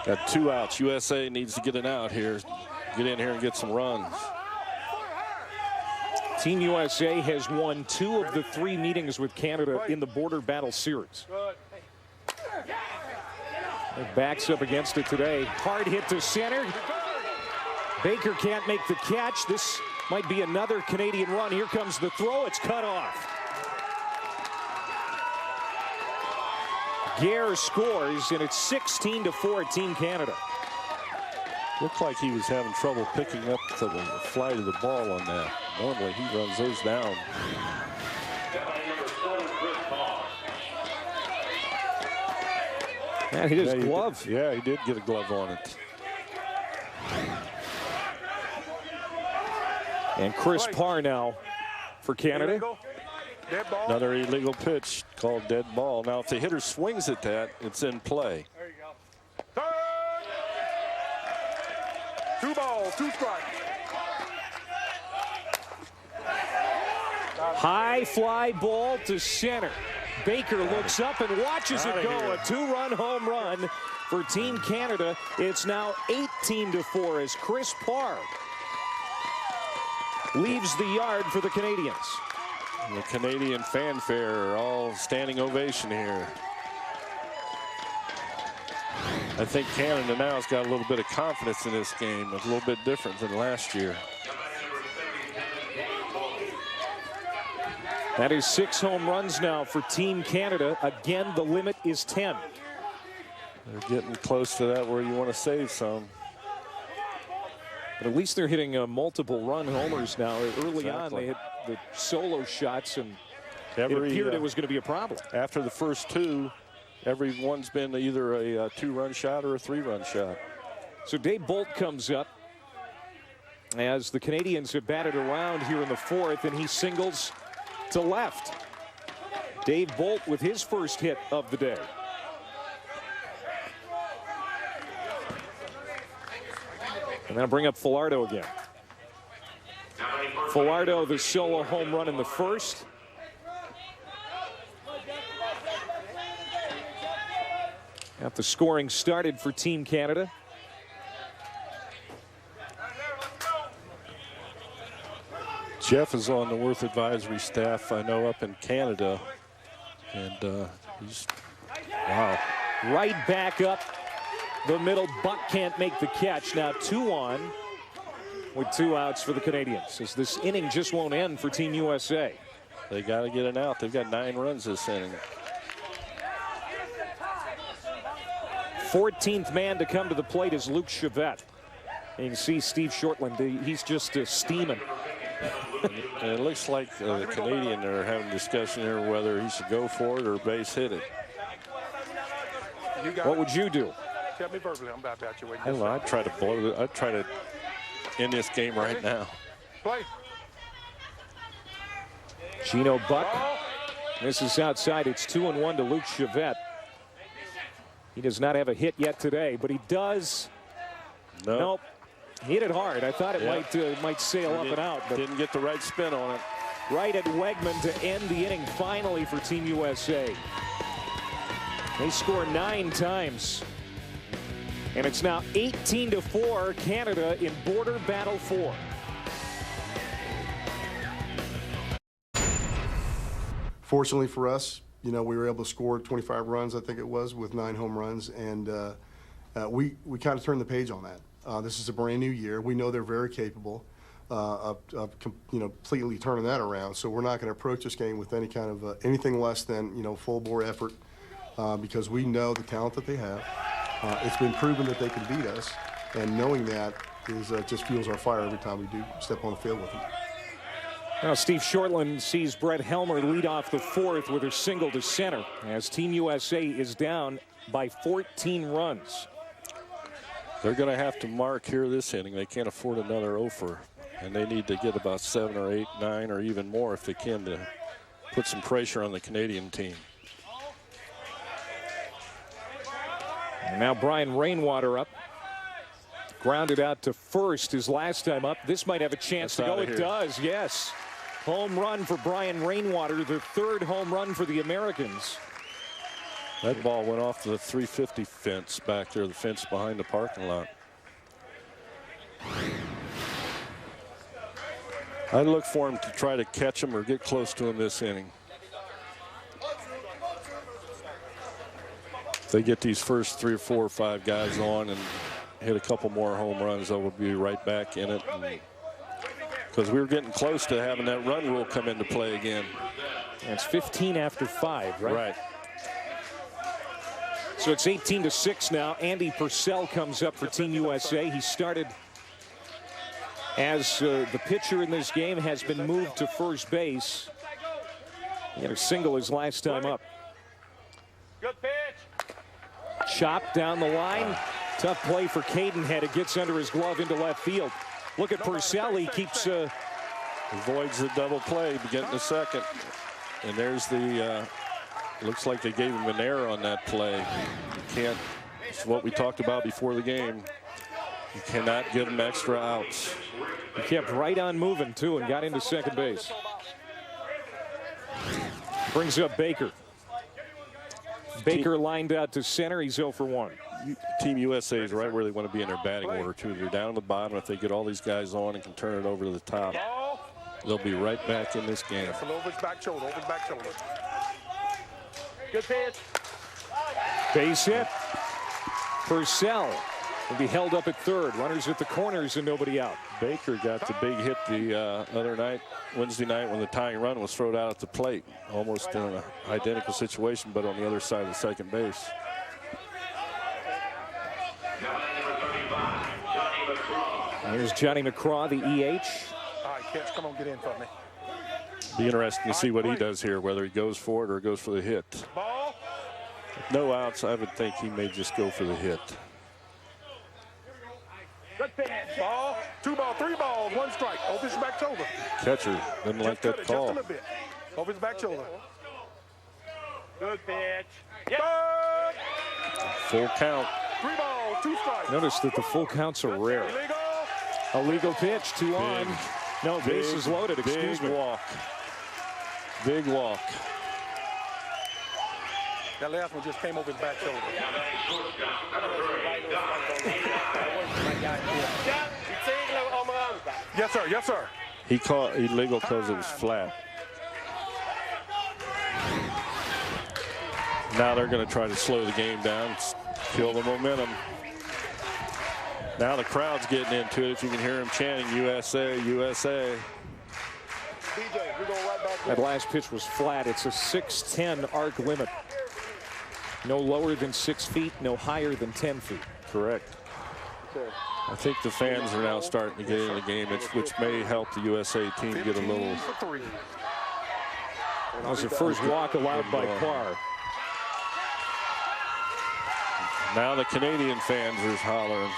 got 2 outs. USA needs to get an out here. Get in here and get some runs. Team USA has won 2 of the 3 meetings with Canada in the Border Battle Series. It backs up against it today. Hard hit to center. Baker can't make the catch. This might be another Canadian run. Here comes the throw. It's cut off. Gare scores, and it's 16-4 Team Canada. Looked like he was having trouble picking up the flight of the ball on that. Normally he runs those down. Man, he hit his glove. Yeah, he did get a glove on it. And Chris Parr now for Canada. Another illegal pitch called dead ball. Now, if the hitter swings at that, it's in play. There you go. 2 balls, 2 strikes. High fly ball to center. Baker looks up and watches it go. A 2-run home run for Team Canada. It's now 18-4 as Chris Parr leaves the yard for the Canadians. The Canadian fanfare, all standing ovation here. I think Canada now has got a little bit of confidence in this game. It's a little bit different than last year. That is 6 home runs now for Team Canada. Again, the limit is 10. They're getting close to that where you want to save some. But at least they're hitting multiple run homers now. Early on, they hit the solo shots, and it appeared it was going to be a problem. After the first 2, every one's been either a 2-run shot or a 3-run shot. So Dave Bolt comes up as the Canadians have batted around here in the 4th, and he singles to left. Dave Bolt with his first hit of the day. And then I'll bring up Falardo again. Falardo, the solo home run in the 1st. Got the scoring started for Team Canada. Jeff is on the Worth Advisory staff, I know, up in Canada. And he's, wow. Right back up the middle. Buck can't make the catch. Now 2 on with 2 outs for the Canadians, as this inning just won't end for Team USA. They got to get an out. They've got 9 runs this inning. 14th man to come to the plate is Luke Chevette. And you can see Steve Shortland, he's just steaming. And it looks like the Canadian are having a discussion here whether he should go for it or base hit it. What would you do? Tell me verbally. I'm about you. I don't know. I'd try to blow it. I'd try to end this game right now. Play. Gino Buck. This is outside. It's 2-1 to Luke Chevette. He does not have a hit yet today, but he does. Nope. He hit it hard. I thought it might sail up and out, but didn't get the right spin on it. Right at Wegman to end the inning finally for Team USA. They score 9 times. And it's now 18-4 Canada in Border Battle 4. Fortunately for us, you know, we were able to score 25 runs, I think it was, with 9 home runs, and we kind of turned the page on that. This is a brand new year. We know they're very capable of completely turning that around. So we're not going to approach this game with any kind of anything less than, you know, full bore effort, because we know the talent that they have. It's been proven that they can beat us, and knowing that is just fuels our fire every time we do step on the field with them. Now Steve Shortland sees Brett Helmer lead off the 4th with a single to center as Team USA is down by 14 runs. They're going to have to mark here this inning. They can't afford another offer, and they need to get about 7 or 8, 9, or even more if they can to put some pressure on the Canadian team. And now Brian Rainwater up. Grounded out to first his last time up. This might have a chance to go. It does, yes. Home run for Brian Rainwater, the 3rd home run for the Americans. That ball went off the 350 fence back there, the fence behind the parking lot. I'd look for him to try to catch him or get close to him this inning. If they get these first 3 or 4 or 5 guys on and hit a couple more home runs, they'll be right back in it. Because we were getting close to having that run rule come into play again. And it's 15 after 5, right? Right. So it's 18-6 now. Andy Purcell comes up for Team USA. He started as the pitcher in this game, has been moved to first base. He had a single his last time up. Good pitch. Chopped down the line. Tough play for Cadenhead. It gets under his glove into left field. Look at Purcell. He keeps avoids the double play, beginning the second. And there's the looks like they gave him an error on that play. You can't, it's what we talked about before the game. You cannot give him extra outs. He kept right on moving too and got into second base. Brings up Baker. Baker lined out to center. He's 0 for 1. Team USA is right where they want to be in their batting order too. They're down at the bottom. If they get all these guys on and can turn it over to the top, they'll be right back in this game. Over his back shoulder, over his back shoulder. Good pitch. Base hit. Purcell will be held up at 3rd. Runners at the corners and nobody out. Baker got the big hit the other night, Wednesday night, when the tying run was thrown out at the plate. Almost in an identical situation, but on the other side of the second base. Here's Johnny McCraw, the EH. All right, catch, come on, get in for me. Be interesting to see what he does here, whether he goes for it or goes for the hit. Ball. No outs, I would think he may just go for the hit. Good pitch. Ball. 2 balls, 3 balls, 1 strike. Over his back shoulder. Catcher didn't like that call. Just a little bit. Over his back shoulder. Good pitch. Yep. Full count. 3 balls, 2 strikes. Notice that the full counts are rare. Illegal. Illegal pitch, 2 on. No, base is loaded. Excuse me. Big walk. Big walk. That last one just came over his back shoulder. Yes, sir. Yes, sir. He caught illegal because it was flat. Now they're going to try to slow the game down, kill the momentum. Now the crowd's getting into it. If you can hear them chanting, USA, USA. That last pitch was flat. It's a 6'10" arc limit. No lower than 6 feet, no higher than 10 feet. Correct. I think the fans are now starting to get in the game, which may help the USA team get a little. That was the first walk allowed by Carr. Now the Canadian fans are hollering.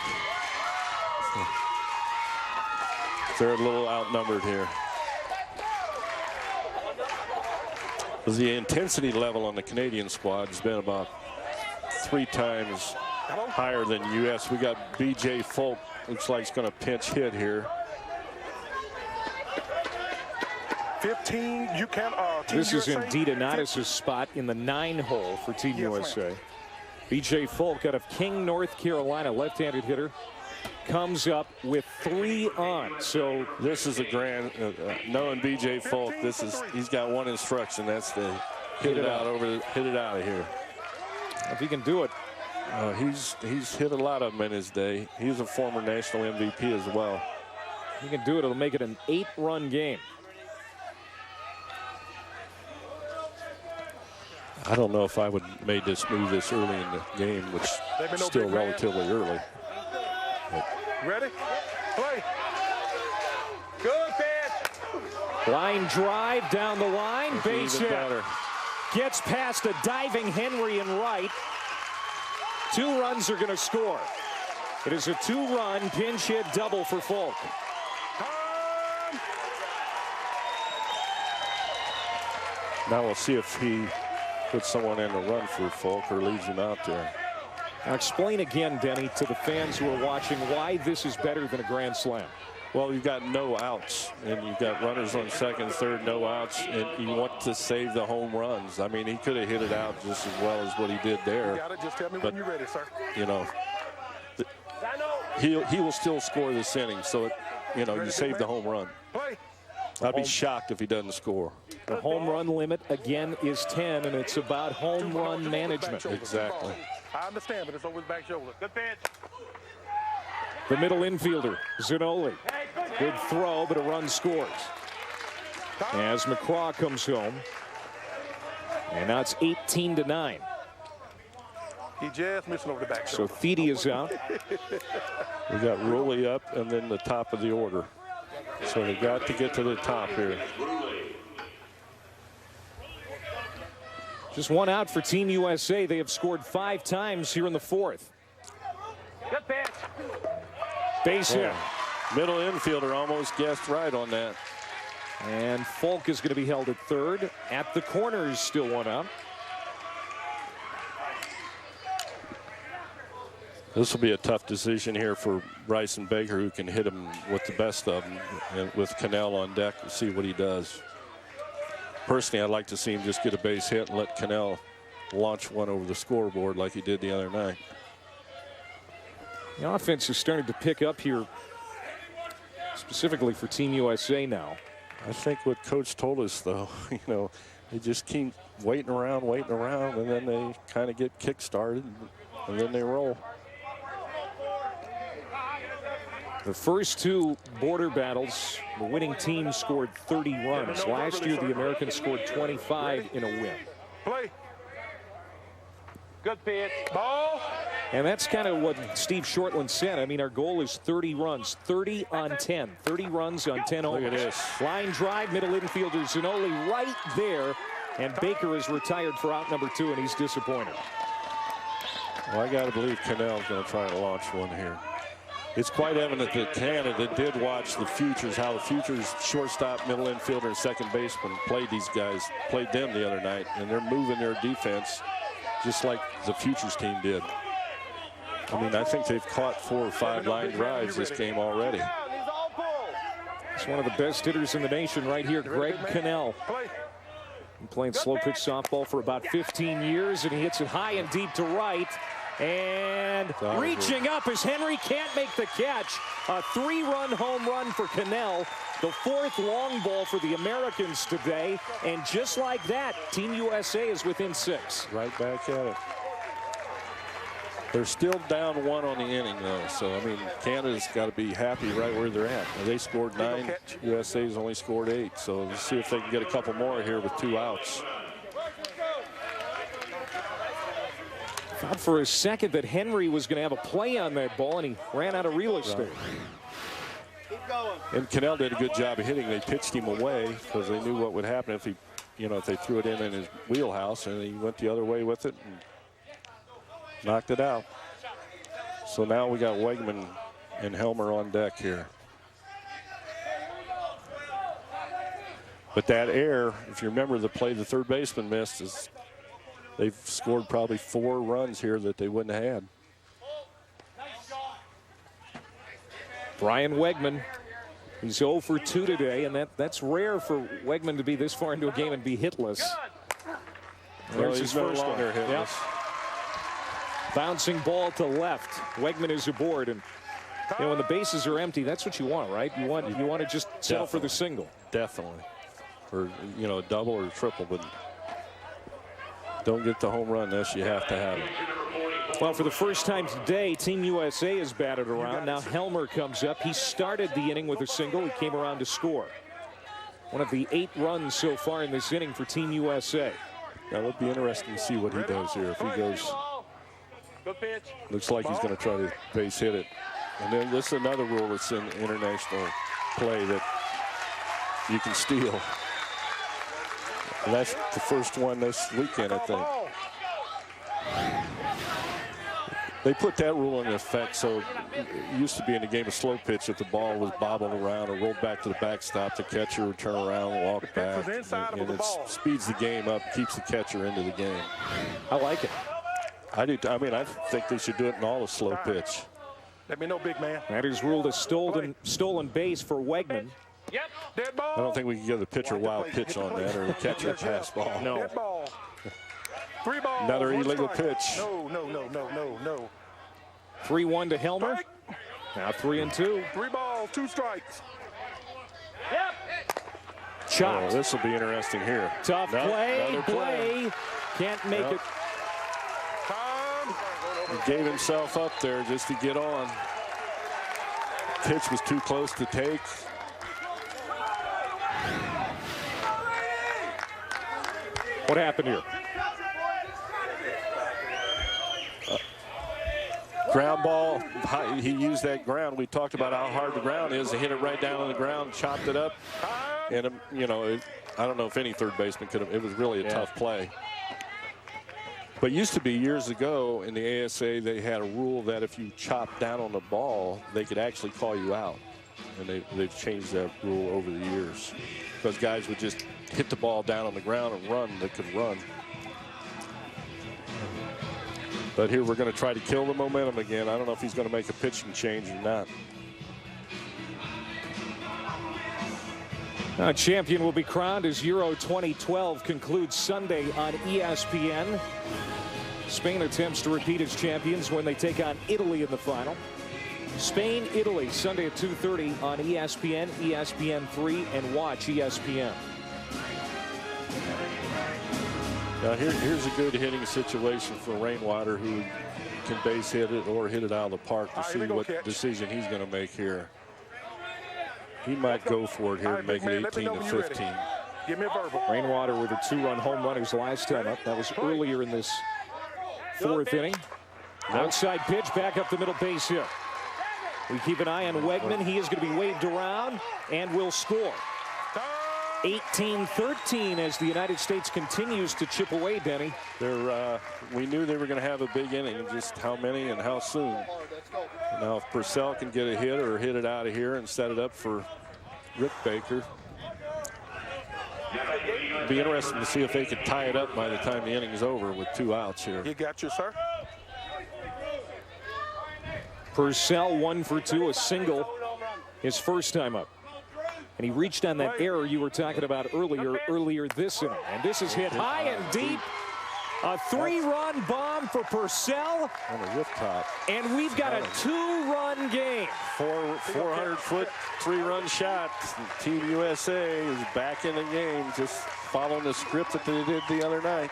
They're a little outnumbered here. The intensity level on the Canadian squad has been about 3 times higher than U.S. We got B.J. Folk. Looks like he's going to pinch hit here. 15, you can. This is indeed Donatis' spot in the 9-hole for Team USA. B.J. Folk out of King, North Carolina, left-handed hitter, comes up with 3 on. So this is a grand. Knowing B.J. Folk, he's got one instruction. That's to hit it out of here. If he can do it. He's hit a lot of them in his day. He's a former national MVP as well. If he can do it, it'll make it an 8-run game. I don't know if I would have made this move this early in the game, which is still relatively early. Ready? Play. Good pitch. Line drive down the line. Base hit. Gets past a diving Henry and right. 2 runs are going to score. It is a 2-run pinch hit double for Folk. Now we'll see if he puts someone in the run for Folk or leaves him out there. Now explain again, Denny, to the fans who are watching why this is better than a grand slam. Well, you've got no outs, and you've got runners on second, third, no outs, and you want to save the home runs. I mean, he could have hit it out just as well as what he did there. You got it. Just tell me when you're ready, sir. You know, he will still score this inning, so you save the home run. I'd be shocked if he doesn't score. The home run limit again is 10, and it's about home run management. Exactly. I understand, but it's over his back shoulder. Good pitch. The middle infielder, Zanoli. Good throw, but a run scores. As McCraw comes home. And now it's 18-9. He just missing over the back So shoulder. Thede is out. We got Rulli up and then the top of the order. So they got to get to the top here. Just 1 out for Team USA. They have scored 5 times here in the 4th. Good pitch. Base hit. Middle infielder almost guessed right on that. And Folk is going to be held at third. At the corners, still 1 out. This will be a tough decision here for Bryson Baker, who can hit him with the best of them, and with Cannell on deck, to see what he does. Personally, I'd like to see him just get a base hit and let Cannell launch one over the scoreboard like he did the other night. The offense is starting to pick up here, specifically for Team USA now. I think what Coach told us, though, they just keep waiting around, and then they kind of get kick-started, and then they roll. The first 2 border battles, the winning team scored 30 runs. Last year, the Americans scored 25 in a win. Play. Good pitch. Ball. And that's kind of what Steve Shortland said. I mean, our goal is 30 runs, 30 on 10. 30 runs on 10 homers. Look at this. Line drive, middle infielder Zanoli right there. And Baker is retired for out number 2, and he's disappointed. Well, I got to believe Cannell's going to try to launch one here. It's quite evident that Canada did watch the Futures, how the Futures shortstop, middle infielder, and second baseman played them the other night, and they're moving their defense just like the Futures team did. I mean, I think they've caught 4 or 5 line drives this game already. He's one of the best hitters in the nation right here, Greg Cannell. Been playing slow pitch softball for about 15 years, and he hits it high and deep to right. And reaching up as Henry can't make the catch. A 3-run home run for Cannell. The 4th long ball for the Americans today. And just like that, Team USA is within 6. Right back at it. They're still down 1 on the inning, though. So, I mean, Canada's got to be happy right where they're at. They scored 9. USA's only scored 8. So let's see if they can get a couple more here with 2 outs. Thought for a second that Henry was going to have a play on that ball, and he ran out of real estate. Keep going. And Cannell did a good job of hitting. They pitched him away because they knew what would happen if if they threw it in his wheelhouse, and he went the other way with it and knocked it out. So now we got Wegman and Helmer on deck here. But that error, if you remember the play the third baseman missed, is they've scored probably 4 runs here that they wouldn't have had. Brian Wegman, he's 0 for 2 today, and that's rare for Wegman to be this far into a game and be hitless. There's his first one. Hitless. Yep. Bouncing ball to left. Wegman is aboard, and you know, when the bases are empty, that's what you want, right? You want to just settle for the single. Definitely, or you know, a double or a triple, but don't get the home run unless you have to have it. Well, for the first time today, Team USA is batted around. Now Helmer comes up. He started the inning with a single. He came around to score. One of the 8 runs so far in this inning for Team USA. Now it'll be interesting to see what he does here. If he goes, looks like he's going to try to base hit it. And then this is another rule that's in international play that you can steal. And that's the first one this weekend, I think. They put that rule in effect, so it used to be in the game of slow pitch, if the ball was bobbled around or rolled back to the backstop, the catcher would turn around and walk back. And it speeds the game up, keeps the catcher into the game. I like it. I do. I mean, I think they should do it in all the slow pitch. Let me know, big man. That is ruled a stolen base for Wegman. Yep. Dead ball. I don't think we can give the pitcher a wild pitch on that or the catcher a pass ball. No. Dead ball. 3 balls. Another illegal pitch. No. 3-1 to Helmer. Strike. Now 3-2. 3 balls, 2 strikes. Chopped. Oh, this will be interesting here. Tough play. Play. Can't make it. He gave himself up there just to get on. Pitch was too close to take. What happened here? Ground ball. He used that ground. We talked about how hard the ground is. He hit it right down on the ground, chopped it up. And, you know, I don't know if any third baseman could have. It was really a tough play. But used to be years ago in the ASA, they had a rule that if you chopped down on the ball, they could actually call you out. And they've changed that rule over the years. Because guys would just hit the ball down on the ground and run. They could run. But here we're going to try to kill the momentum again. I don't know if he's going to make a pitching change or not. Champion will be crowned as Euro 2012 concludes Sunday on ESPN. Spain attempts to repeat as champions when they take on Italy in the final. Spain, Italy, Sunday at 2:30 on ESPN, ESPN3, and watch ESPN. Now here's a good hitting situation for Rainwater, who can base hit it or hit it out of the park, to see what decision he's going to make here. He might go for it here and make it 18-15. Give me a verbal. Rainwater with a 2-run home run his last time up. That was earlier in this 4th inning. Outside pitch, back up the middle base here. We keep an eye on Wegman. He is going to be waved around and will score. 18-13 as the United States continues to chip away, Denny. We knew they were going to have a big inning, just how many and how soon. Now if Purcell can get a hit or hit it out of here and set it up for Rick Baker, it'd be interesting to see if they could tie it up by the time the inning is over with 2 outs here. You got you, sir. Purcell 1 for 2, a single his first time up. And he reached on that error you were talking about earlier this inning. And this is hit high and deep. A 3-run bomb for Purcell. On a rooftop. And we've got a 2-run game. 400-foot 3-run shot. Team USA is back in the game, just following the script that they did the other night.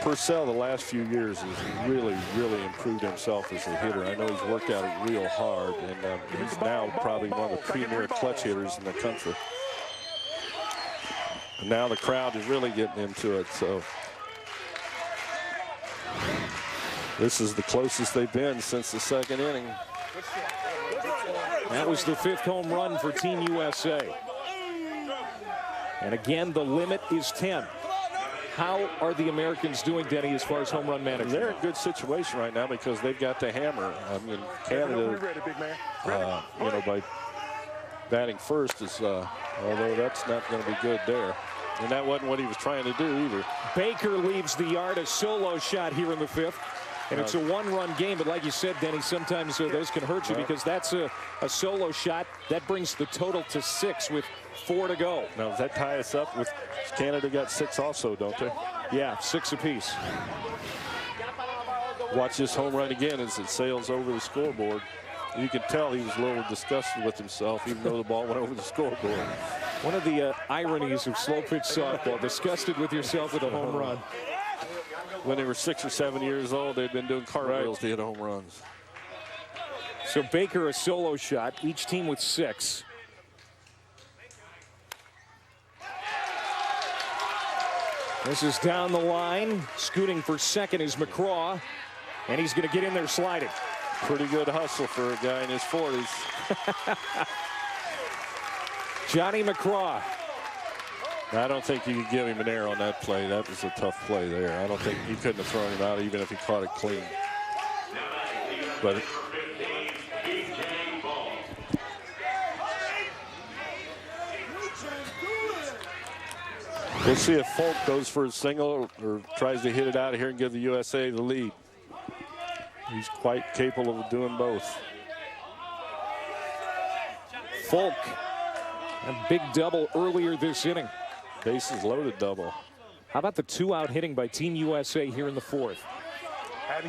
Purcell the last few years has really improved himself as a hitter. I know he's worked at it real hard, and he's now probably one of the premier clutch hitters in the country. And now the crowd is really getting into it, so this is the closest they've been since the 2nd inning. That was the 5th home run for Team USA. And again, the limit is 10. How are the Americans doing, Denny, as far as home run management? They're in a good situation right now because they've got the hammer. I mean, Canada, you know, by batting first is, although that's not going to be good there. And that wasn't what he was trying to do either. Baker leaves the yard, a solo shot here in the 5th. And it's a one-run game, but like you said, Denny, sometimes those can hurt you because that's a solo shot. That brings the total to 6 with 4 to go. Now, does that tie us up with Canada got 6 also, don't they? Yeah, 6 apiece. Watch this home run again as it sails over the scoreboard. You can tell he was a little disgusted with himself, even though the ball went over the scoreboard. One of the ironies of slow pitch softball, disgusted with yourself with a home run. When they were 6 or 7 years old, they'd been doing cartwheels to hit home runs. So Baker a solo shot, each team with 6. This is down the line. Scooting for second is McCraw, and he's going to get in there sliding. Pretty good hustle for a guy in his 40s. Johnny McCraw. I don't think you could give him an error on that play. That was a tough play there. I don't think he couldn't have thrown him out even if he caught it clean. But we'll see if Folk goes for a single or tries to hit it out of here and give the USA the lead. He's quite capable of doing both. Folk, a big double earlier this inning. Bases loaded double. How about the 2-out hitting by Team USA here in the 4th?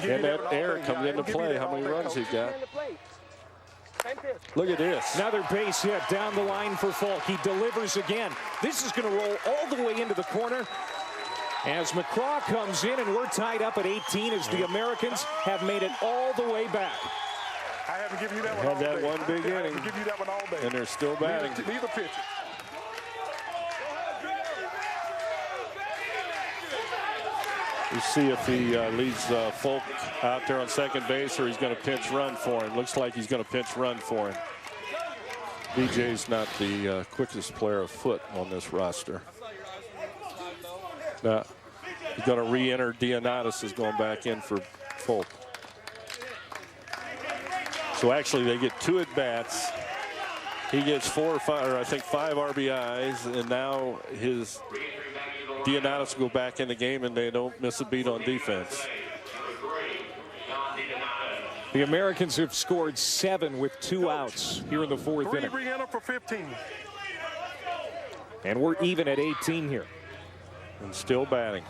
And that error comes into play. How many runs he got? Look at this. Another base hit down the line for Folk. He delivers again. This is going to roll all the way into the corner as McCraw comes in, and we're tied up at 18 as the Americans have made it all the way back. I haven't given you that one Had all that day. one big I inning. haven't given you that one all day. And they're still batting. Neither pitcher. We'll see if he leads Folk out there on second base or he's going to pinch run for him. Looks like he's going to pinch run for him. BJ's not the quickest player of foot on this roster. Now, he's going to re-enter. Dianatis is going back in for Folk. So actually they get 2 at-bats. He gets 4 or 5, or I think 5 RBIs, and now his Dianatis will go back in the game and they don't miss a beat on defense. The Americans have scored 7 with 2 outs here in the 4th inning. 3 re-enter for 15. And we're even at 18 here. And still batting.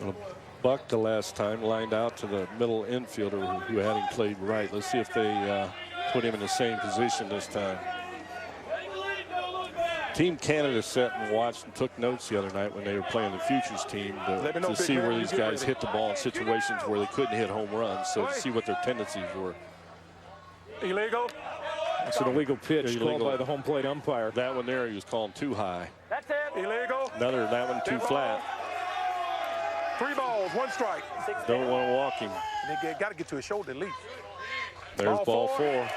Well, Buck the last time lined out to the middle infielder who had him played right. Let's see if they put him in the same position this time. Team Canada sat and watched and took notes the other night when they were playing the Futures team to see where these guys hit the ball in situations where they couldn't hit home runs, so to see what their tendencies were. Illegal. That's an illegal pitch called by the home plate umpire. That one there he was calling too high. That's it. Illegal. Another, that one too flat. 3 balls, 1 strike. Don't want to walk him. They got to get to his shoulder at least. There's ball 4.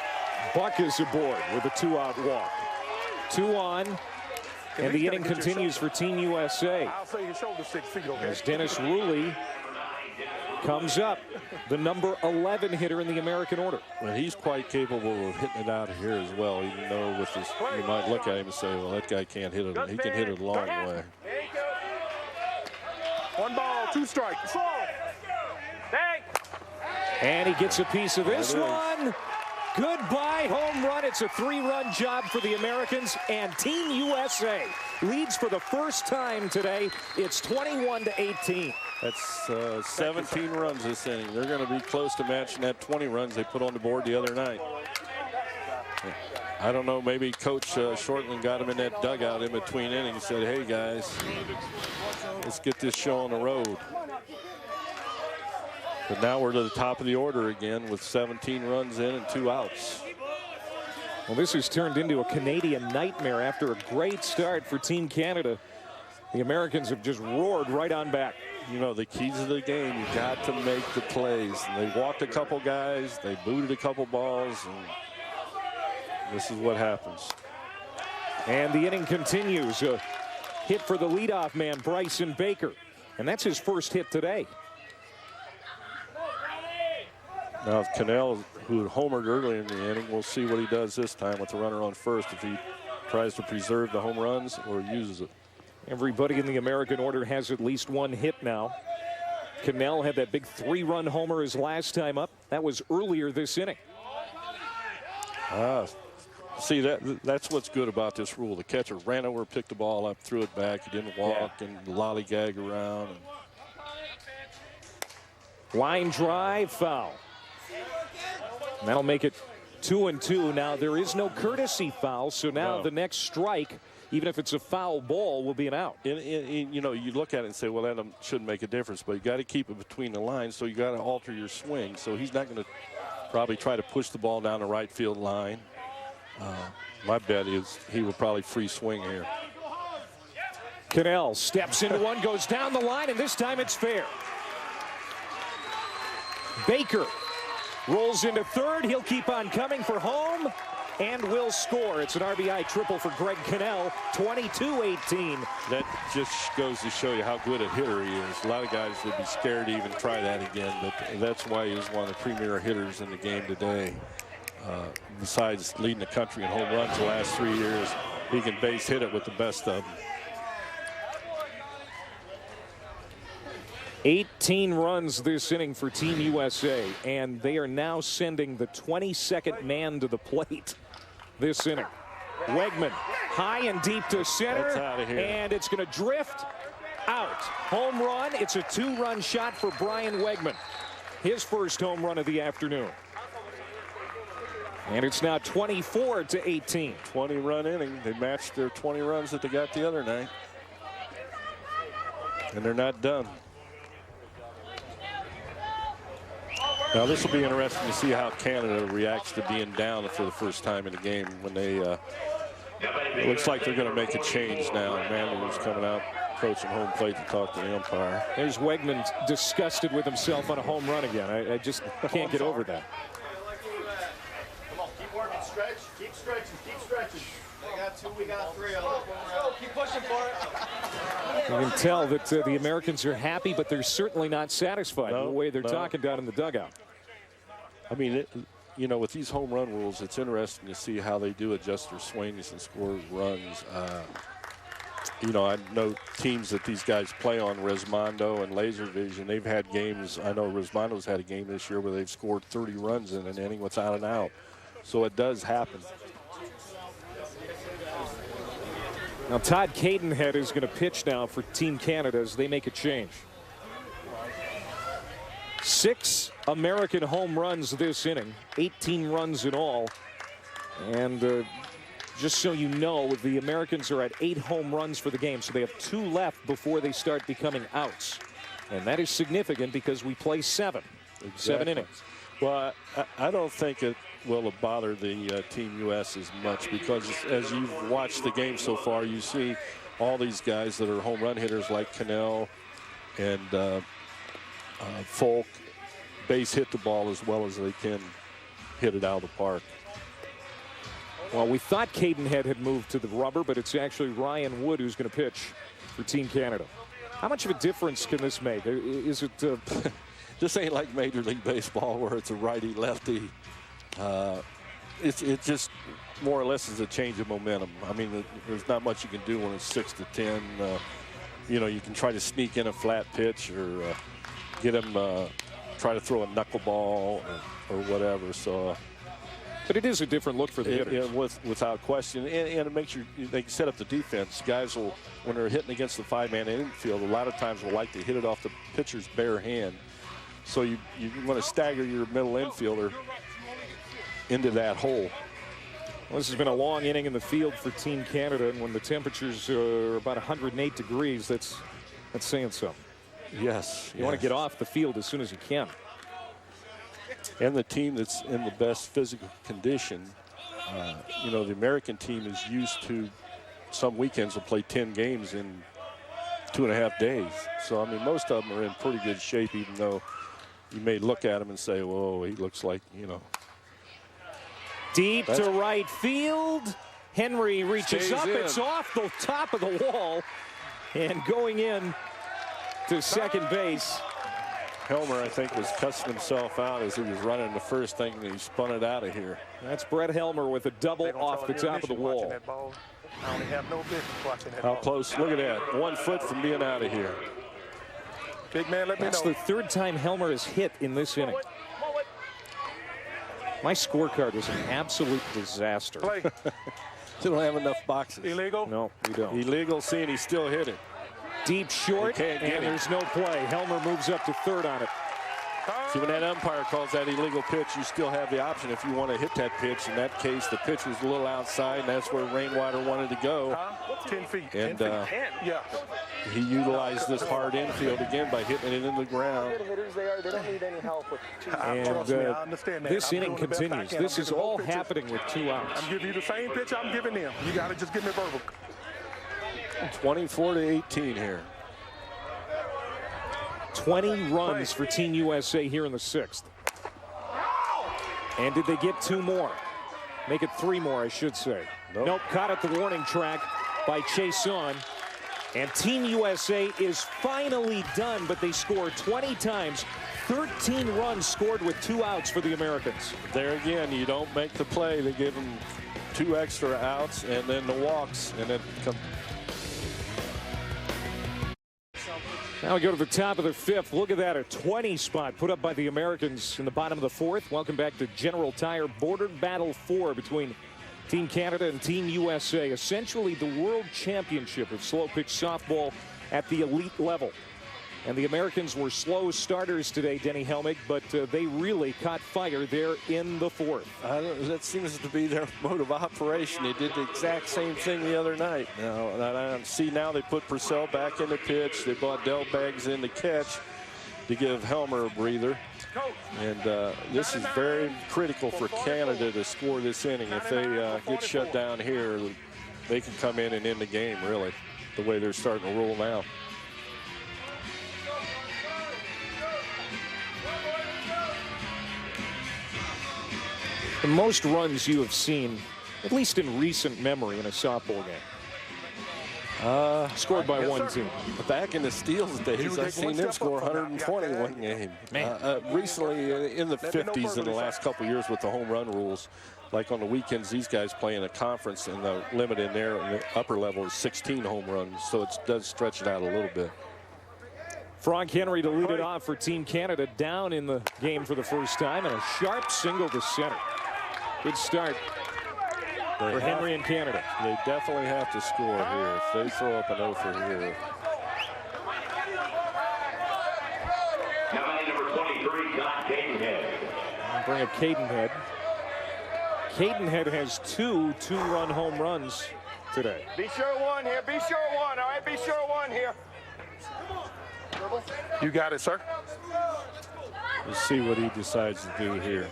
Buck is aboard with a 2-out walk. 2 on, and the inning continues for Team USA. I'll say his shoulder 6 feet, okay? As Dennis Ruley comes up, the number 11 hitter in the American order. Well, he's quite capable of hitting it out of here as well, even though with this, you might look at him and say, well, that guy can't hit it. He can hit it a long way. 1 ball, 2 strikes. And he gets a piece of this one. Goodbye home run. It's a 3-run job for the Americans, and Team USA leads for the first time today. It's 21-18. That's 17 runs this inning. They're going to be close to matching that 20 runs they put on the board the other night. I don't know, maybe Coach Shortland got him in that dugout in between innings, said, hey guys, let's get this show on the road. But now we're to the top of the order again with 17 runs in and 2 outs. Well, this has turned into a Canadian nightmare after a great start for Team Canada. The Americans have just roared right on back. You know, the keys of the game, you got to make the plays. And they walked a couple guys, they booted a couple balls, and this is what happens. And the inning continues. A hit for the leadoff man, Bryson Baker. And that's his first hit today. Now, Cannell, who had homered earlier in the inning, we'll see what he does this time with the runner on first, if he tries to preserve the home runs or uses it. Everybody in the American order has at least one hit now. Cannell had that big 3-run homer his last time up. That was earlier this inning. See, that's what's good about this rule. The catcher ran over, picked the ball up, threw it back. He didn't walk and lollygag around. Line drive, foul. And that'll make it 2-2. Now, there is no courtesy foul, so now the next strike, even if it's a foul ball, will be an out. You know, you look at it and say, well, that shouldn't make a difference, but you got to keep it between the lines, so you got to alter your swing. So he's not going to probably try to push the ball down the right field line. My bet is he will probably free swing here. Cannell steps into one, goes down the line, and this time it's fair. Baker rolls into third. He'll keep on coming for home and will score. It's an RBI triple for Greg Cannell, 22-18. That just goes to show you how good a hitter he is. A lot of guys would be scared to even try that again, but that's why he's one of the premier hitters in the game today. Besides leading the country in home runs the last 3 years, he can base hit it with the best of them. 18 runs this inning for Team USA, and they are now sending the 22nd man to the plate this inning. Wegman high and deep to center, that's out of here. And it's going to drift out. Home run. It's a 2-run shot for Brian Wegman, his first home run of the afternoon. And it's now 24-18. 20-run inning. They matched their 20 runs that they got the other night. And they're not done. Now this will be interesting to see how Canada reacts to being down for the first time in the game when they it looks like they're going to make a change now. Mandel's coming out approaching home plate to talk to the umpire. There's Wegman disgusted with himself on a home run again. I just can't get over that. Stretch, keep stretching, keep stretching. We got 2, we got 3. Go, keep pushing for it. You can tell that the Americans are happy, but they're certainly not satisfied with the way they're talking down in the dugout. I mean, you know, with these home run rules, it's interesting to see how they do adjust their swings and score runs. You know, I know teams that these guys play on, Resmondo and Laser Vision, they've had games. I know Resmondo's had a game this year where they've scored 30 runs in an inning without an out. So it does happen. Now Todd Cadenhead is going to pitch now for Team Canada as they make a change. 6 American home runs this inning, 18 runs in all. And just so you know, the Americans are at 8 home runs for the game, so they have 2 left before they start becoming outs. And that is significant because we play 7. Exactly. 7 innings. Well, I don't think it will bother the Team U.S. as much because as you've watched the game so far, you see all these guys that are home run hitters like Cannell and Folk base hit the ball as well as they can hit it out of the park. Well, we thought Cadenhead had moved to the rubber, but it's actually Ryan Wood who's going to pitch for Team Canada. How much of a difference can this make? Is it... This ain't like Major League Baseball where it's a righty-lefty. It just more or less is a change of momentum. I mean, there's not much you can do when it's 6-10. You know, you can try to sneak in a flat pitch or get him try to throw a knuckleball or whatever. So, but it is a different look for the hitters. Without question, and it makes they can set up the defense. Guys will, when they're hitting against the 5-man infield, a lot of times will like to hit it off the pitcher's bare hand. So you want to stagger your middle infielder into that hole. Well, this has been a long inning in the field for Team Canada, and when the temperatures are about 108 degrees, that's saying something. Yes. You want to get off the field as soon as you can. And the team that's in the best physical condition, you know, the American team is used to some weekends will play 10 games in 2.5 days. So, I mean, most of them are in pretty good shape, even though you may look at him and say, whoa, he looks like, you know. Deep to right field. Henry reaches up. In. It's off the top of the wall. And going in to second base Helmer, I think, was cussing himself out as he was running the first thing, and he spun it out of here. That's Brett Helmer with a double off the top of the wall. I only have no business watching that How ball. close? Look at that. 1 foot from being out of here. Big man, let me know. That's the third time Helmer has hit in this inning. My scorecard was an absolute disaster. Play. They don't have enough boxes. Illegal? No, we don't. Illegal, seeing he still hit it. Deep short, They can't get and it. there's no play. Helmer moves up to third on it. See, when that umpire calls that illegal pitch, you still have the option if you want to hit that pitch. In that case, the pitch was a little outside, and that's where Rainwater wanted to go. 10 feet. And 10 feet. Yeah. he utilized this hard infield again by hitting it in the ground. Hitters they are, they don't need any help with two. And Trust me, I understand that. this I'm inning doing the best I continues. can. This I'm is giving all both pitches. happening with 2 outs. I'm giving you the same pitch I'm giving them. You got to just give me verbal. 24-18 here. 20 runs for Team USA here in the 6th. And did they get 2 more? Make it 3 more, I should say. Nope, caught at the warning track by Chason. And Team USA is finally done, but they scored 20 times. 13 runs scored with 2 outs for the Americans. There again, you don't make the play. They give them 2 extra outs and then the walks, and then come. Now we go to the top of the 5th. Look at that, a 20 spot put up by the Americans in the bottom of the 4th. Welcome back to General Tire Border Battle 4 between Team Canada and Team USA. Essentially the World Championship of slow pitch softball at the elite level. And the Americans were slow starters today, Denny Helmick, but they really caught fire there in the 4th. That seems to be their mode of operation. They did the exact same thing the other night. Now, I see now they put Purcell back in the pitch. They brought Del Baggs in to catch to give Helmer a breather. And this is very critical for Canada to score this inning. If they get shut down here, they can come in and end the game, really, the way they're starting to roll now. The most runs you have seen, at least in recent memory, in a softball game. Scored by one team. Back in the Steels days, I've seen them score 120 one game. Recently, in the 50s, in the last couple of years with the home run rules, like on the weekends, these guys play in a conference, and the limit in there in the upper level is 16 home runs, so it does stretch it out a little bit. Frank Henry to lead it off for Team Canada, down in the game for the first time, and a sharp single to center. Good start for Henry and Canada. They definitely have to score here. If they throw up an 0 for here. Now number 23, John Cadenhead. Bring up Cadenhead. Cadenhead has 2 two-run home runs today. Be sure 1 here. Be sure 1. All right, be sure 1 here. You got it, sir. Let's see what he decides to do here.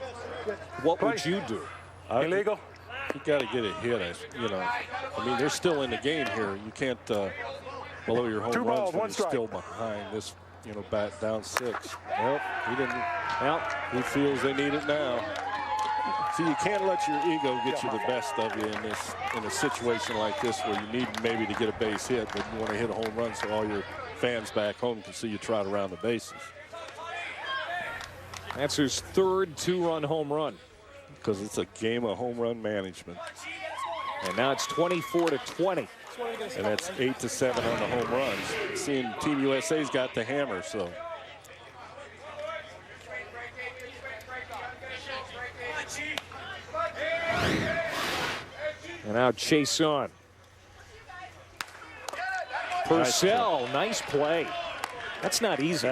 What would you do? Illegal. You got to get a hit. You know, I mean, they're still in the game here. You can't blow your home 2 runs balls, when 1 you're strike. still behind this. You know, bat down 6. Well, he didn't. Well, he feels they need it now. See, you can't let your ego get you the best of you in a situation like this where you need maybe to get a base hit, but you want to hit a home run so all your fans back home can see you trot around the bases. That's his 3rd two-run home run. Because it's a game of home run management. And now it's 24-20. And that's 8-7 on the home runs. Seeing Team USA's got the hammer, so. And now Chase on. Purcell, nice play. That's not easy.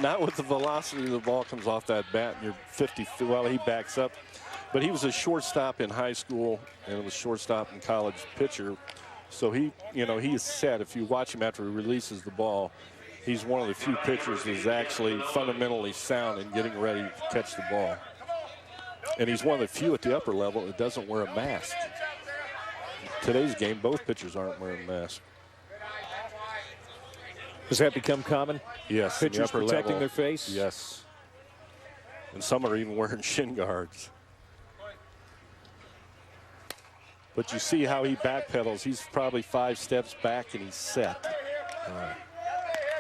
Not with the velocity the ball comes off that bat. And you're 50. Well, he backs up, but he was a shortstop in high school and was shortstop in college pitcher. So he is set. If you watch him after he releases the ball, he's one of the few pitchers that is actually fundamentally sound in getting ready to catch the ball. And he's one of the few at the upper level that doesn't wear a mask. Today's game, both pitchers aren't wearing masks. Does that become common? Yes. Pitchers the upper protecting level, their face? Yes. And some are even wearing shin guards. But you see how he backpedals. He's probably 5 steps back and he's set.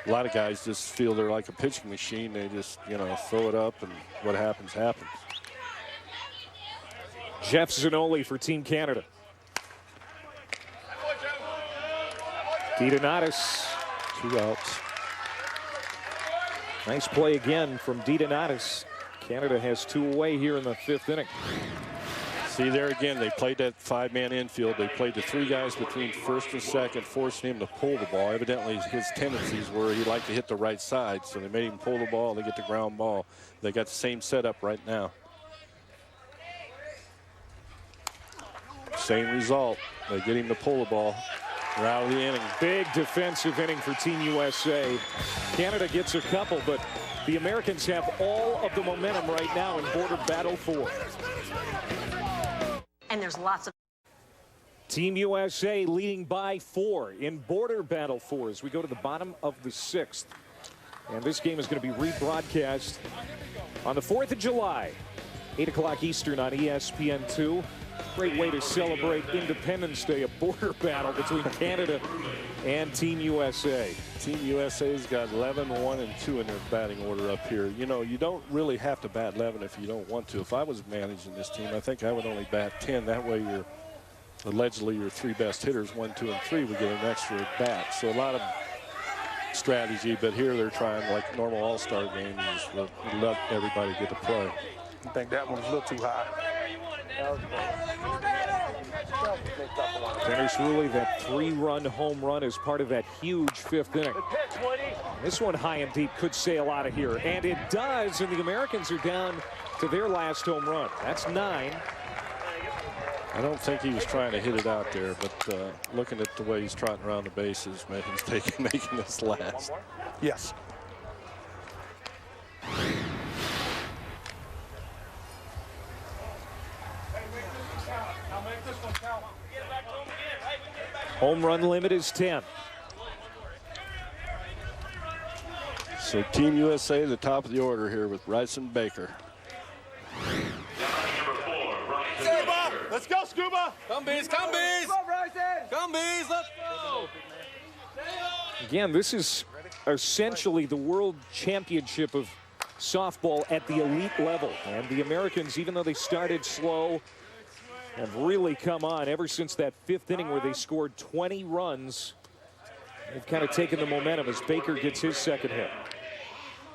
A lot of guys just feel they're like a pitching machine. They just, you know, throw it up, and what happens, happens. Jeff Zanoli for Team Canada. DiDonatis. 2 outs. Nice play again from DiDonatis. Canada has 2 away here in the 5th inning. See there again, they played that 5-man infield. They played the 3 guys between first and second, forcing him to pull the ball. Evidently, his tendencies were he liked to hit the right side, so they made him pull the ball. They get the ground ball. They got the same setup right now. Same result. They get him to pull the ball. They're out of the inning. Big defensive inning for Team USA. Canada gets a couple, but the Americans have all of the momentum right now in Border Battle 4. And there's lots of Team USA leading by 4 in Border Battle 4 as we go to the bottom of the 6th. And this game is going to be rebroadcast on the 4th of July, 8 o'clock Eastern on ESPN2. Great way to celebrate Independence Day, a border battle between Canada and Team USA. Team USA's got 11, 1, and 2 in their batting order up here. You know, you don't really have to bat 11 if you don't want to. If I was managing this team, I think I would only bat 10. That way allegedly your 3 best hitters, 1, 2, and 3, would get an extra bat. So a lot of strategy, but here they're trying, like normal all-star games, is to let everybody get to play. I think that one's a little too high. Dennis Ruley, that 3-run home run is part of that huge 5th inning. This one high and deep could sail out of here, and it does, and the Americans are down to their last home run. That's 9. I don't think he was trying to hit it out there, but looking at the way he's trotting around the bases, man, he's making this last. Yes. Home run limit is 10. So Team USA, the top of the order here with Bryson Baker. Scuba! Let's go, Scuba! Come bees, come bees! Come bees, let's go! Again, this is essentially the World Championship of softball at the elite level. And the Americans, even though they started slow, have really come on ever since that 5th inning where they scored 20 runs. They've kind of taken the momentum as Baker gets his 2nd hit.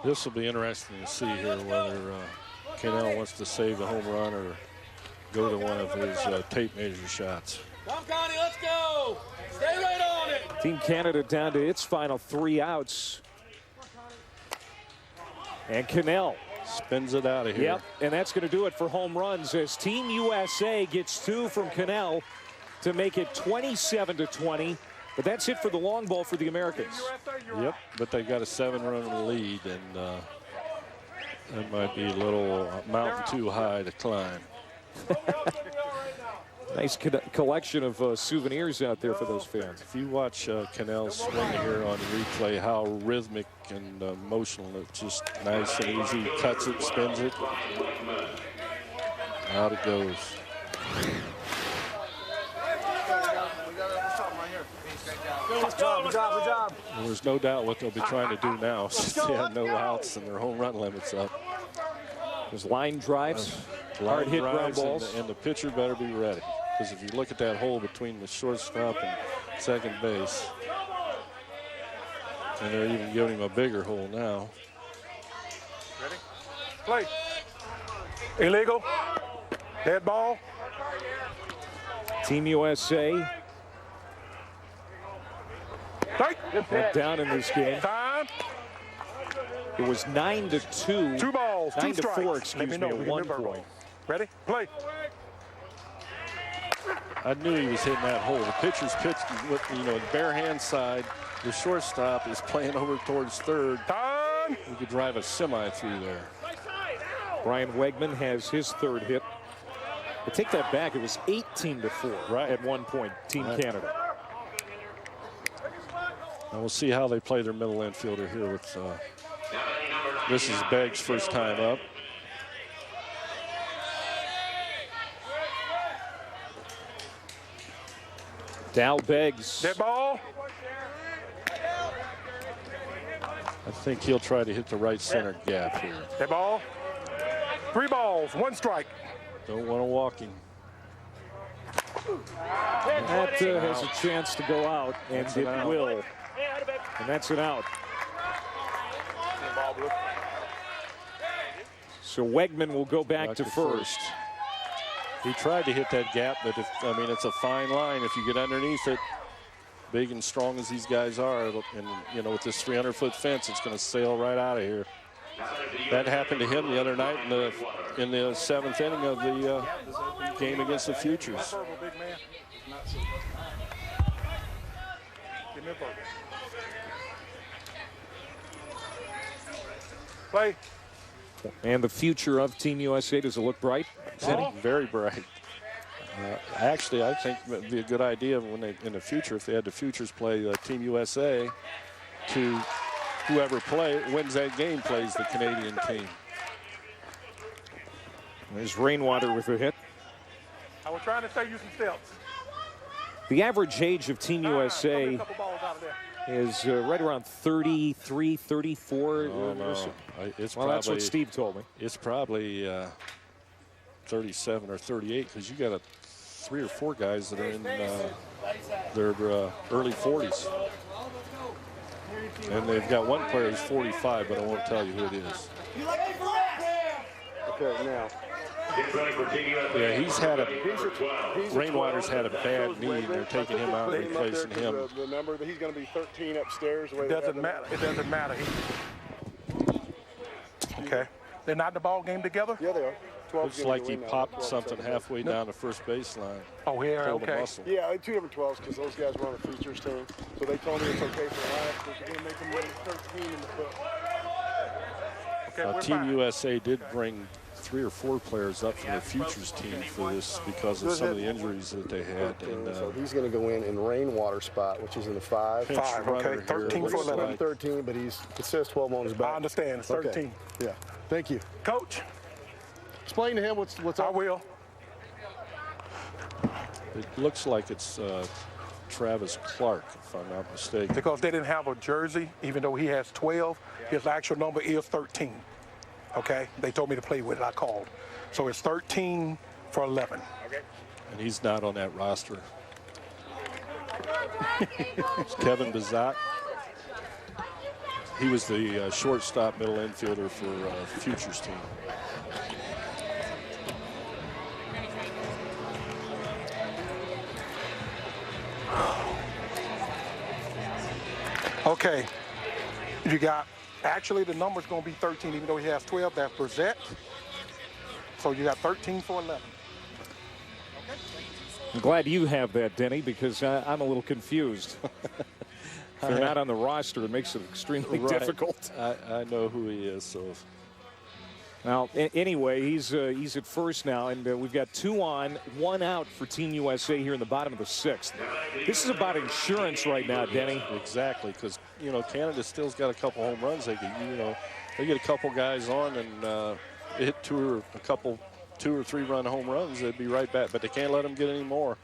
This will be interesting to see here whether Cannell wants to save the home run or go to one of his tape measure shots. Come, Connie, let's go! Stay right on it! Team Canada down to its final 3 outs. And Cannell spins it out of here. Yep, and that's going to do it for home runs as Team USA gets 2 from Cannell to make it 27-20. But that's it for the long ball for the Americans. Yep, but they got a 7-run lead, and that might be a little mountain too high to climb. Nice collection of souvenirs out there for those fans. If you watch Cannell swing here on replay, how rhythmic and emotional, it's just nice and easy. He cuts it, spins it. Out it goes. Good job. Well, there's no doubt what they'll be trying to do now since they have no outs and their home run limit's up. There's line drives, hard hit ground balls. And the pitcher better be ready. Because if you look at that hole between the shortstop and second base, and they're even giving him a bigger hole now. Ready? Play. Illegal. Dead ball. Team USA went down in this game. Time. It was 9-2. 2 balls, 2 strikes. 9-4, excuse me, at 1 point. Ready? Play. I knew he was hitting that hole. The pitcher's pitched with, the bare hand side. The shortstop is playing over towards third. Time. You could drive a semi through there. Brian Wegman has his 3rd hit. But take that back. It was 18-4 at 1 point, Team Canada. And we'll see how they play their middle infielder here with this is Begg's first time up. Dow Beggs. Dead ball. I think he'll try to hit the right center gap here. That ball. 3 balls, 1 strike. Don't want to walk him. That has a chance to go out, and it will. And that's an out. So Wegman will go back to first. He tried to hit that gap, but it's a fine line. If you get underneath it, big and strong as these guys are, and with this 300-foot fence, it's going to sail right out of here. That happened to him the other night in the 7th inning of the game against the Futures. Play. And the future of Team USA, does it look bright? Very bright. Actually, I think it would be a good idea in the future, if they had the Futures play Team USA, to whoever wins that game plays the Canadian team. There's Rainwater with a hit. I was trying to save you some steps. The average age of Team USA is right around 33, 34. Oh, no. That's what Steve told me. It's probably 37 or 38, because you got 3 or 4 guys that are in their early 40s. And they've got one player who's 45, but I won't tell you who it is. Okay, now. Yeah, Rainwater's had a bad knee, and they're taking him out and replacing him. The number that he's going to be 13 upstairs. It doesn't matter. It doesn't matter. Okay. They're not in the ball game together? Yeah, they are. Looks like he popped something halfway down the first baseline. Oh, yeah, okay. Yeah, 2 different 12s, because those guys were on the Futures team. So they told me it's okay for the last, but they're going to make them win 13 in the foot. Okay, Team USA did bring 3 or 4 players up from the Futures team for this because of some of the injuries that they had. And, so he's going to go in Rainwater spot, which is in the 5. 5, okay. 13 for 11. 13, but it says 12 on his back. I understand. It's 13. Okay. Yeah. Thank you. Coach. Explain to him what's up. I will. It looks like it's Travis Clark, if I'm not mistaken. Because they didn't have a jersey, even though he has 12, his actual number is 13. Okay? They told me to play with it. I called. So it's 13 for 11. Okay. And he's not on that roster. It's Kevin Bazat. He was the shortstop middle infielder for Futures team. Okay, you got, actually the number's going to be 13, even though he has 12, that's Brissett. So you got 13 for 11. Okay. I'm glad you have that, Denny, because I'm a little confused. If you're not on the roster, it makes it extremely difficult. I know who he is, so. Now, anyway, he's at first now, and we've got 2 on, 1 out for Team USA here in the bottom of the 6th. This is about insurance right now, Denny. Exactly, because Canada still's got a couple home runs. They get a couple guys on and hit 2 or 3 run home runs. They'd be right back, but they can't let them get any more.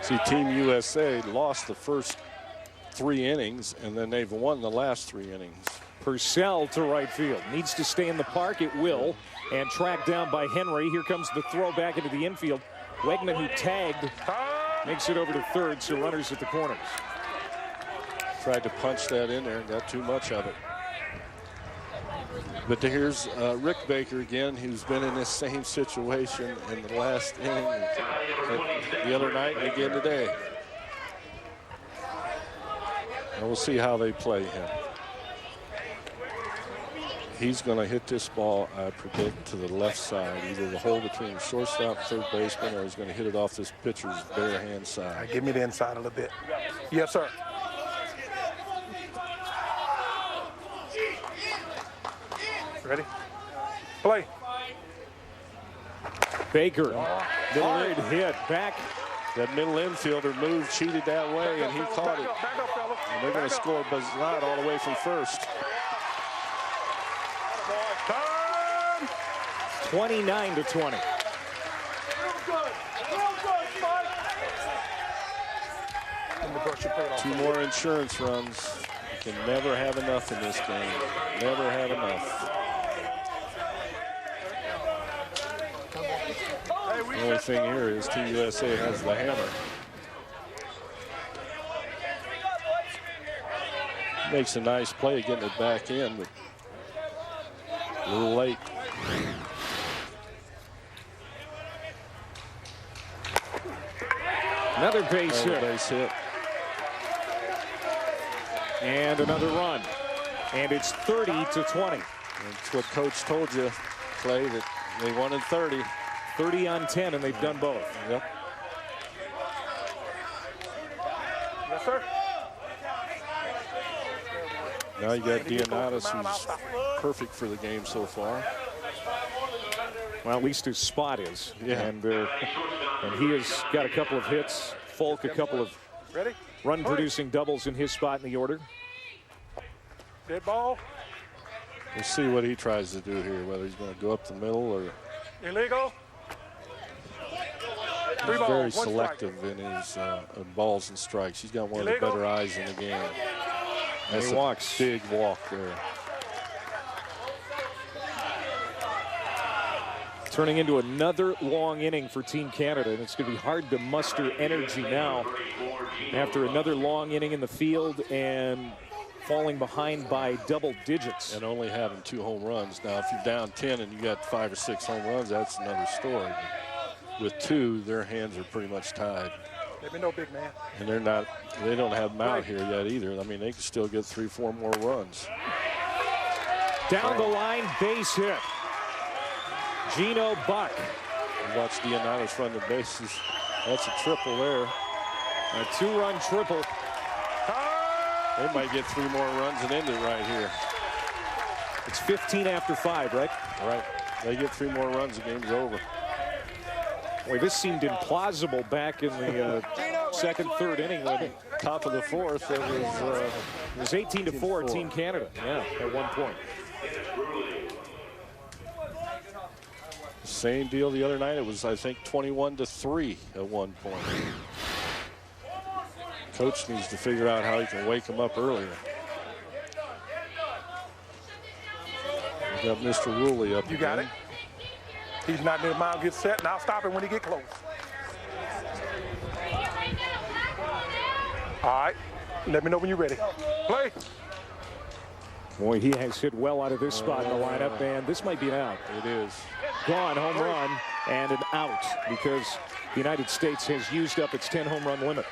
See, Team USA lost the first 3 innings, and then they've won the last 3 innings. Purcell to right field. Needs to stay in the park. It will. And tracked down by Henry. Here comes the throw back into the infield. Wegman, who tagged, makes it over to third, so runners at the corners. Tried to punch that in there and got too much of it. But here's Rick Baker again, who's been in this same situation in the last inning the other night and again today. And we'll see how they play him. He's going to hit this ball, I predict, to the left side, either the hole between shortstop and third baseman, or he's going to hit it off this pitcher's bare hand side. Right, give me the inside a little bit. Yes, sir. Ready? Play. Baker, the hard hit back. That middle infielder moved, cheated that way, and he caught it. And they're going to score Bazat all the way from first. 29-20. Two more insurance runs. You can never have enough in this game. Never have enough. The only thing here is Team USA has the hammer. Makes a nice play getting it back in, but a little late. Another base hit. Base hit. And another run. And it's 30-20. That's what Coach told you, Clay, that they wanted 30. 30 on 10, and they've done both. Yep. Yes, sir. Now you got Dianatis, who's perfect for the game so far. Well, at least his spot is. Yeah. And he has got a couple of hits. Folk, a couple of run-producing doubles in his spot in the order. Dead ball. We'll see what he tries to do here, whether he's going to go up the middle or... Illegal. He's very selective in his balls and strikes. He's got one of the better eyes in the game. That's a big walk there. Turning into another long inning for Team Canada, and it's going to be hard to muster energy now after another long inning in the field and falling behind by double digits. And only having 2 home runs. Now, if you're down 10 and you got 5 or 6 home runs, that's another story. With 2, their hands are pretty much tied. Let me know, big man. And they don't have them out here yet either. I mean, they can still get 3 or 4 more runs. Down the line, base hit. Gino Buck. Watch Dianatis run the bases. That's a triple there. A 2-run triple. They might get 3 more runs and end it right here. It's 15 after 5, right? Right. They get 3 more runs, the game's over. Boy, this seemed implausible back in the second, third inning. When top of the 4th, it was 18-4 Team Canada. Yeah, at one point. Same deal the other night. It was, I think, 21-3 at one point. Coach needs to figure out how he can wake them up earlier. We got Mr. Ruley up. You got it. He's not near the mound, gets set. Now stop him when he get close. All right. Let me know when you're ready. Play. Boy, he has hit well out of this spot in the lineup, and this might be an out. It is. Gone, home run, and an out because the United States has used up its 10 home run limit.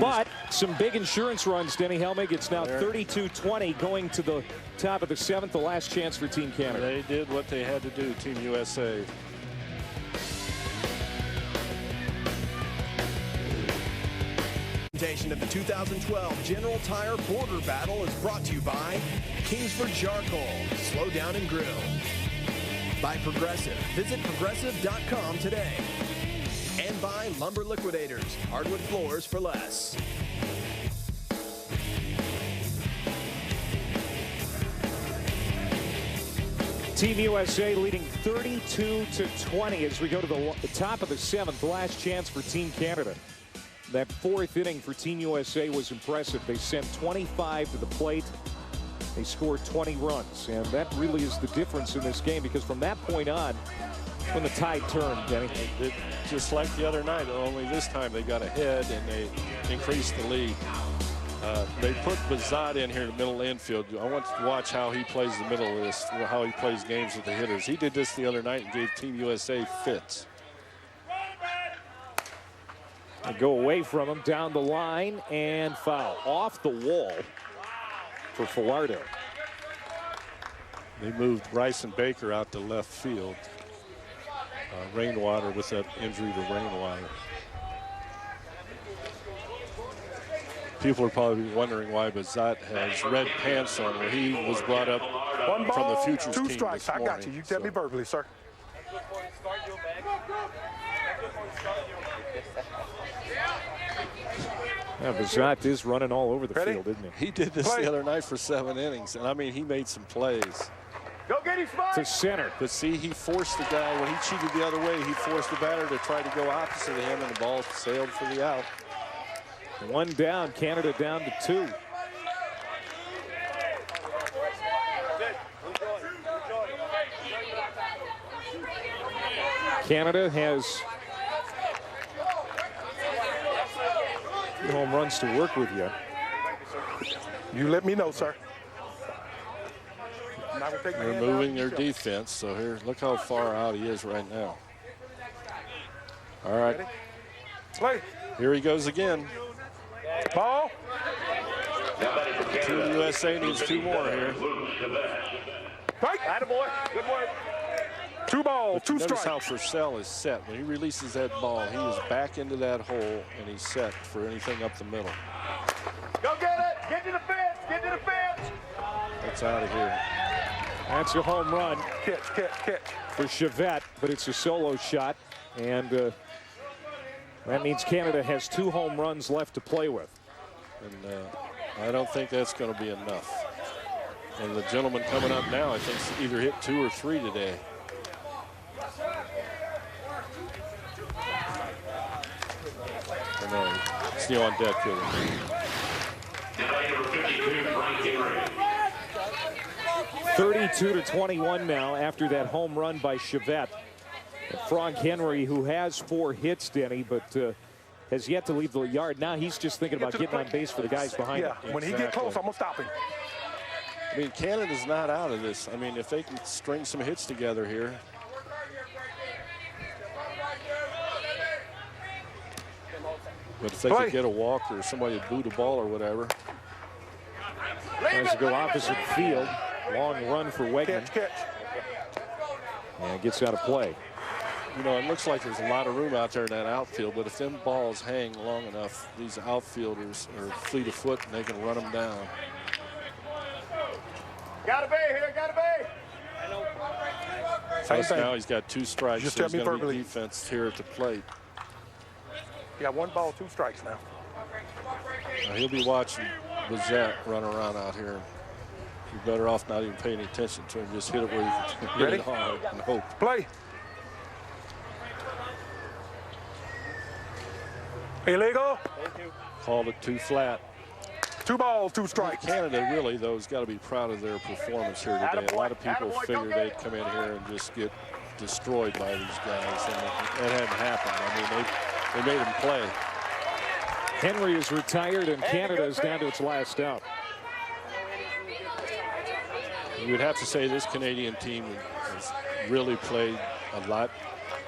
But some big insurance runs, Denny Helmig. It's now 32-20 going to the top of the 7th, the last chance for Team Canada. They did what they had to do, Team USA. Of the 2012 General Tire Border Battle is brought to you by Kingsford Charcoal, Slow Down and Grill. By Progressive. Visit progressive.com today. And by Lumber Liquidators, hardwood floors for less. Team USA leading 32-20 as we go to the top of the 7th, the last chance for Team Canada. That 4th inning for Team USA was impressive. They sent 25 to the plate. They scored 20 runs, and that really is the difference in this game because from that point on, when the tide turned, Denny. Just like the other night, only this time they got ahead and they increased the lead. They put Bazat in here in the middle infield. I want to watch how he plays the middle of this, how he plays games with the hitters. He did this the other night and gave Team USA fits. They go away from him, down the line, and foul. Off the wall for Falardo. They moved Bryson Baker out to left field. Rainwater with that injury to Rainwater. People are probably wondering why Bazat has red pants on, where he was brought up from the futures team 2 strikes. this morning. I got you. You tell me verbally, sir. Yeah, Bazat is running all over the field, isn't he? He did this the other night for 7 innings, and I mean, he made some plays. Go get him, Spike. to center. But see, he forced the guy, when he cheated the other way, he forced the batter to try to go opposite of him, and the ball sailed for the out. One down, Canada down to 2. Canada has 2 home runs to work with yet. You let me know, sir. They're moving their defense, so here, look how far out he is right now. All right. Play. Here he goes again. Ball. Team USA needs 2 more here. Right. Attaboy. Good work. 2 balls, 2 Notice strikes. how Purcell is set. When he releases that ball, he is back into that hole, and he's set for anything up the middle. Go get it. Get to the fence. Get to the fence. That's out of here. That's a home run Catch. for Chevette, but it's a solo shot, and that means Canada has 2 home runs left to play with. And I don't think that's going to be enough. And the gentleman coming up now, I think, either hit 2 or 3 today. No, it's the on deck hitter. 32-21 now after that home run by Chevette. And Frank Henry, who has 4 hits, Denny, but has yet to leave the yard. Now he's just thinking about getting on base for the guys behind him. When he gets close, I'm going to stop him. I mean, Canada's not out of this. I mean, if they can string some hits together here. But if they could get a walk or somebody to boot a ball or whatever. Tries to go opposite field. Long run for Wegman. Catch. And gets out of play. You know, it looks like there's a lot of room out there in that outfield, but if them balls hang long enough, these outfielders are fleet of foot and they can run them down. Got a bay here. Got a bay. Plus now he's got 2 strikes. Just so tell he's me going to be verbally. defense here at the plate. Yeah, 1 ball, 2 strikes now. Now he'll be watching Bazette run around out here. You're better off not even paying attention to him. Just hit it where you can hit Ready? it hard and hope. Play. Illegal. Called it too flat. 2 balls, 2 strikes. Canada really, though, has got to be proud of their performance here today. A lot of people figured they'd come in here and just get destroyed by these guys, and that hadn't happened. I mean, they made them play. Henry is retired, and Canada is down to its last out. You would have to say this Canadian team has really played a lot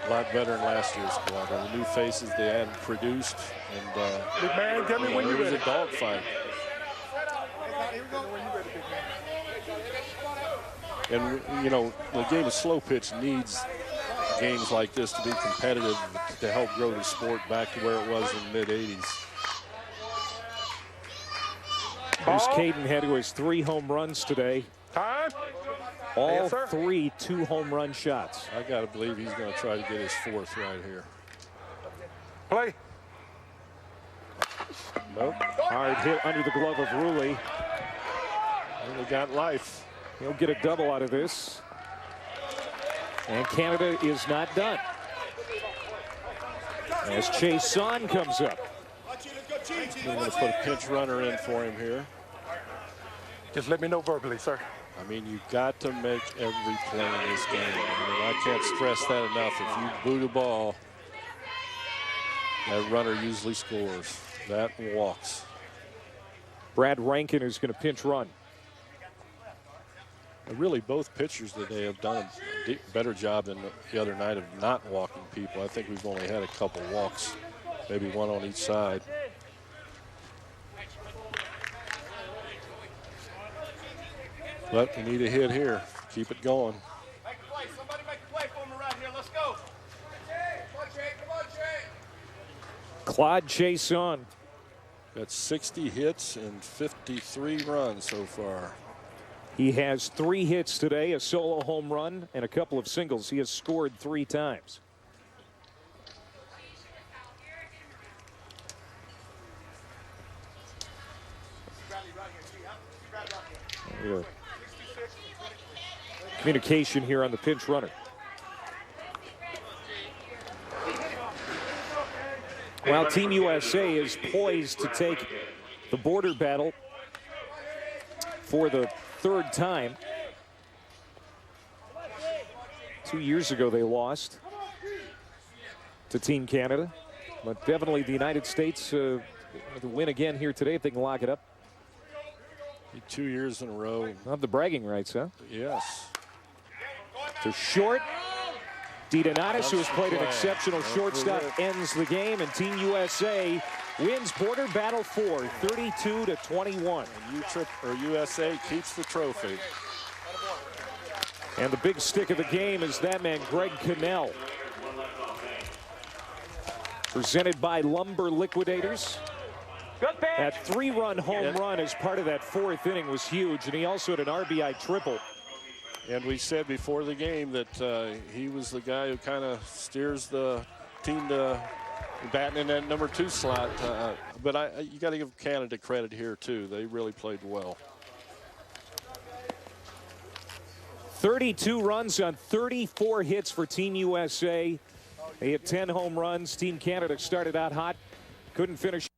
better than last year's squad. And the new faces they hadn't produced, and Big man, tell me when it you're was ready. a dogfight. And you know, the game of slow pitch needs games like this to be competitive to help grow the sport back to where it was in the mid-'80s. Bruce Caden had to his 3 home runs today. Time. All Yes, sir. 3 2-home run shots. I got to believe he's going to try to get his 4th right here. Play. Nope. Hard hit under the glove of Rulli. And they got life. He'll get a double out of this. And Canada is not done. As Chase Son comes up. They're going to put a pinch runner in for him here. Just let me know verbally, sir. I mean, you've got to make every play in this game. I mean, I can't stress that enough. If you boot a ball, that runner usually scores. That walks. Brad Rankin is going to pinch run. Really, both pitchers today have done a better job than the other night of not walking people. I think we've only had a couple walks, maybe 1 on each side. But we need a hit here. Keep it going. Make a play. Somebody make a play for me right here. Let's go. Claude Chason. Got 60 hits and 53 runs so far. He has 3 hits today, a solo home run, and a couple of singles. He has scored 3 times. communication here on the pinch runner. Well, Team USA is poised to take the border battle for the third time. 2 years ago they lost to Team Canada, but definitely the United States to win again here today if they can lock it up. 2 years in a row. Not the bragging rights, huh? Yes. To short. DiDonatis, who has played an exceptional shortstop, ends the game, and Team USA wins border battle 4, 32-21. USA keeps the trophy. And the big stick of the game is that man, Greg Cannell. Presented by Lumber Liquidators. That 3-run home run as part of that 4th inning was huge, and he also had an RBI triple. And we said before the game that he was the guy who kind of steers the team to batting in that number 2 slot. But you got to give Canada credit here, too. They really played well. 32 runs on 34 hits for Team USA. They had 10 home runs. Team Canada started out hot, couldn't finish.